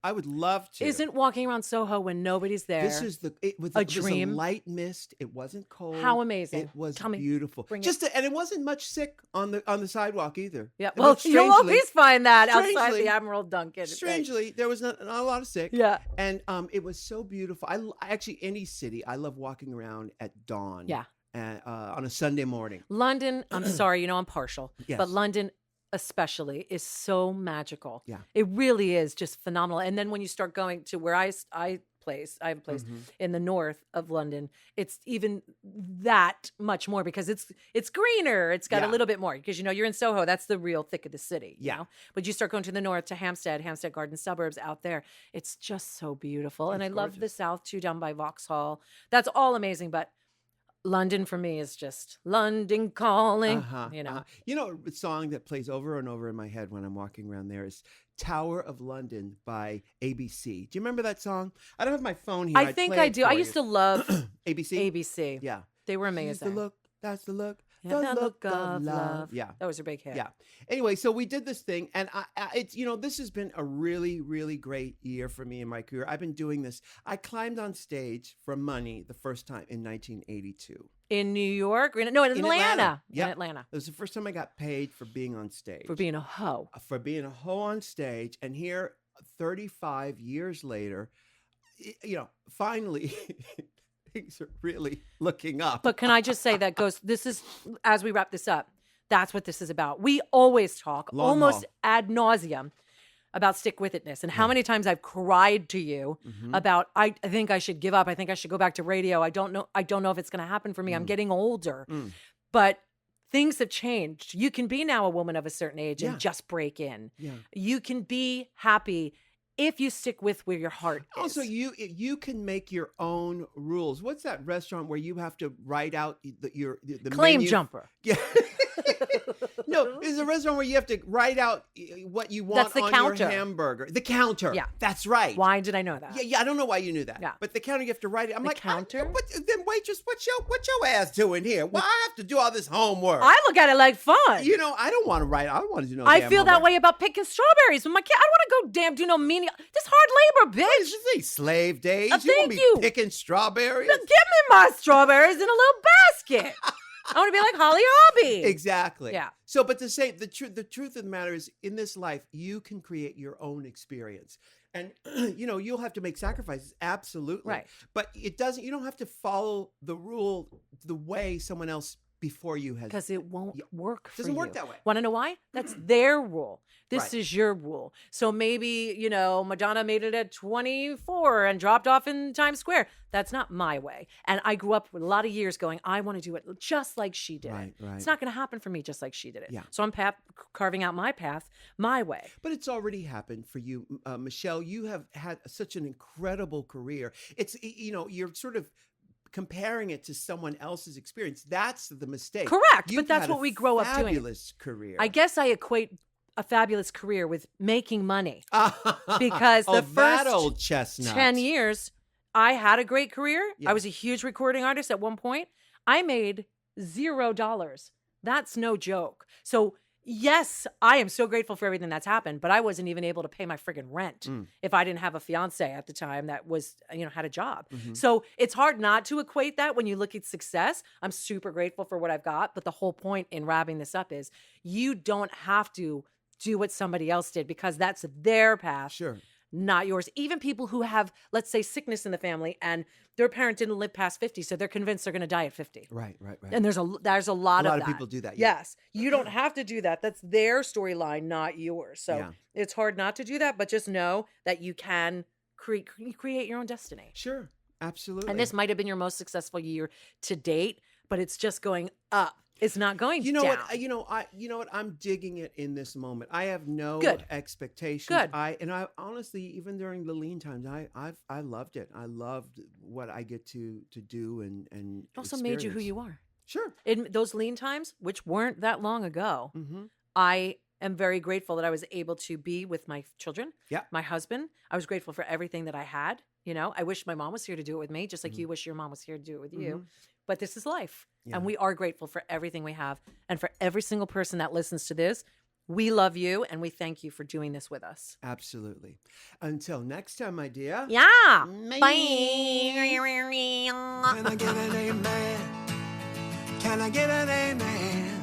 Isn't walking around Soho when nobody's there? This is it was a it was dream? a light mist. It wasn't cold. How amazing. It was Tell me. beautiful. Bring it. And it wasn't much sick on the sidewalk either. Yeah. But Well, you'll strangely- always find that outside strangely- the Admiral Duncan. Strangely, there was not a lot of sick. Yeah. And it was so beautiful. I actually any city. I love walking around at dawn. Yeah. On a Sunday morning. London, I'm sorry, I'm partial, Yes. but London especially is so magical. Yeah. It really is just phenomenal. And then when you start going to where I have a place Mm-hmm. in the north of London, it's even that much more because it's greener. It's got a Yeah. little bit more because you're in Soho. That's the real thick of the city. You Yeah. know? But you start going to the north to Hampstead Garden suburbs out there. It's just so beautiful. And I It's love the gorgeous. south too, down by Vauxhall. That's all amazing. But London for me is just London calling. A song that plays over and over in my head when I'm walking around there is Tower of London by ABC. Do you remember that song? I don't have my phone here. I I'd think play I it do. I for used you. to love ABC. ABC. Yeah. They were She's amazing. the look. That's the look. Yeah, the look of love. Yeah. That was a big hit. Yeah. Anyway, so we did this thing, and it's this has been a really, really great year for me in my career. I've been doing this. I climbed on stage for money the first time in 1982. In New York? No, in Atlanta. Yeah. In Atlanta. It was the first time I got paid for being on stage. For being a hoe. For being a hoe on stage, and here, 35 years later, finally. Things are really looking up. But can I just say this is, as we wrap this up, that's what this is about. We always talk Long almost haul. ad nauseum about stick with itness and how many times I've cried to you Mm-hmm. about, I think I should give up. I think I should go back to radio. I don't know if it's going to happen for me. Mm. I'm getting older. But things have changed. You can be now a woman of a certain age Yeah. and just break in. Yeah. You can be happy if you stick with where your heart is. Also, you can make your own rules. What's that restaurant where you have to write out the Claim menu? jumper. Yeah. No, it's a restaurant where you have to write out what you want That's the on counter. your hamburger. The counter. Yeah. That's right. Why did I know that? Yeah, I don't know why you knew that. Yeah. But the counter, you have to write it. I'm The like, counter? Then waitress, what your ass doing here? Why I have to do all this homework? I look at it like fun. I don't want to write. I don't want to do no I damn feel that homework. way about picking strawberries with my kid. I don't want to go do no menial. This hard labor, What bitch. is this, slave days? You Thank want to be you. picking strawberries? Give me my strawberries in a little basket. I want to be like Holly Hobby. Exactly. Yeah. So, but to say the truth of the matter is, in this life, you can create your own experience, and you'll have to make sacrifices. Absolutely. Right. But it doesn't. You don't have to follow the rule the way someone else before you has because it won't work for doesn't you. work that way. Want to know why? That's their rule. This Right. is your rule. So maybe, Madonna made it at 24 and dropped off in Times Square. That's not my way. And I grew up with a lot of years going, I want to do it just like she did Right, it. right. It's not going to happen for me just like she did it. Yeah. So I'm carving out my path my way. But it's already happened for you, Michelle. You have had such an incredible career. It's, you're sort of comparing it to someone else's experience. That's the mistake. Correct. You've But that's had what a we grow up doing. Fabulous career. I guess I equate a fabulous career with making money. Because the that first old chestnut. 10 years, I had a great career. Yeah. I was a huge recording artist at one point. I made $0. That's no joke. So, yes, I am so grateful for everything that's happened, but I wasn't even able to pay my friggin' rent if I didn't have a fiance at the time that was, had a job. Mm-hmm. So it's hard not to equate that when you look at success. I'm super grateful for what I've got, but the whole point in wrapping this up is you don't have to do what somebody else did because that's their path. Sure. Not yours. Even people who have, let's say, sickness in the family and their parent didn't live past 50, so they're convinced they're going to die at 50. Right. And there's a lot A of lot that. of people do that. Yeah. Yes. You don't have to do that. That's their storyline, not yours. So Yeah. it's hard not to do that, but just know that you can create your own destiny. Sure. Absolutely. And this might have been your most successful year to date, but it's just going up. It's not going You know down. what? You know what? I'm digging it in this moment. I have no Good. expectations. Good. I honestly, even during the lean times, I loved it. I loved what I get to do and It also made you who experience. you are. Sure. In those lean times, which weren't that long ago, Mm-hmm. I am very grateful that I was able to be with my children, Yeah. my husband. I was grateful for everything that I had. I wish my mom was here to do it with me, just like you wish your mom was here to do it with you. But this is life. Yeah. And we are grateful for everything we have. And for every single person that listens to this, we love you and we thank you for doing this with us. Absolutely. Until next time, my dear. Yeah. Bye. Can I get an amen? Can I get an amen?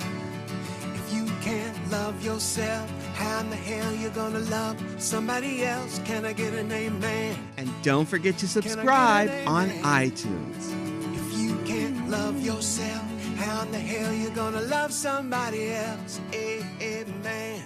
If you can't love yourself, how in the hell you gonna love somebody else? Can I get an amen? And don't forget to Can I get subscribe an on amen? iTunes. If you can't love yourself, how in the hell you gonna love somebody else? Amen.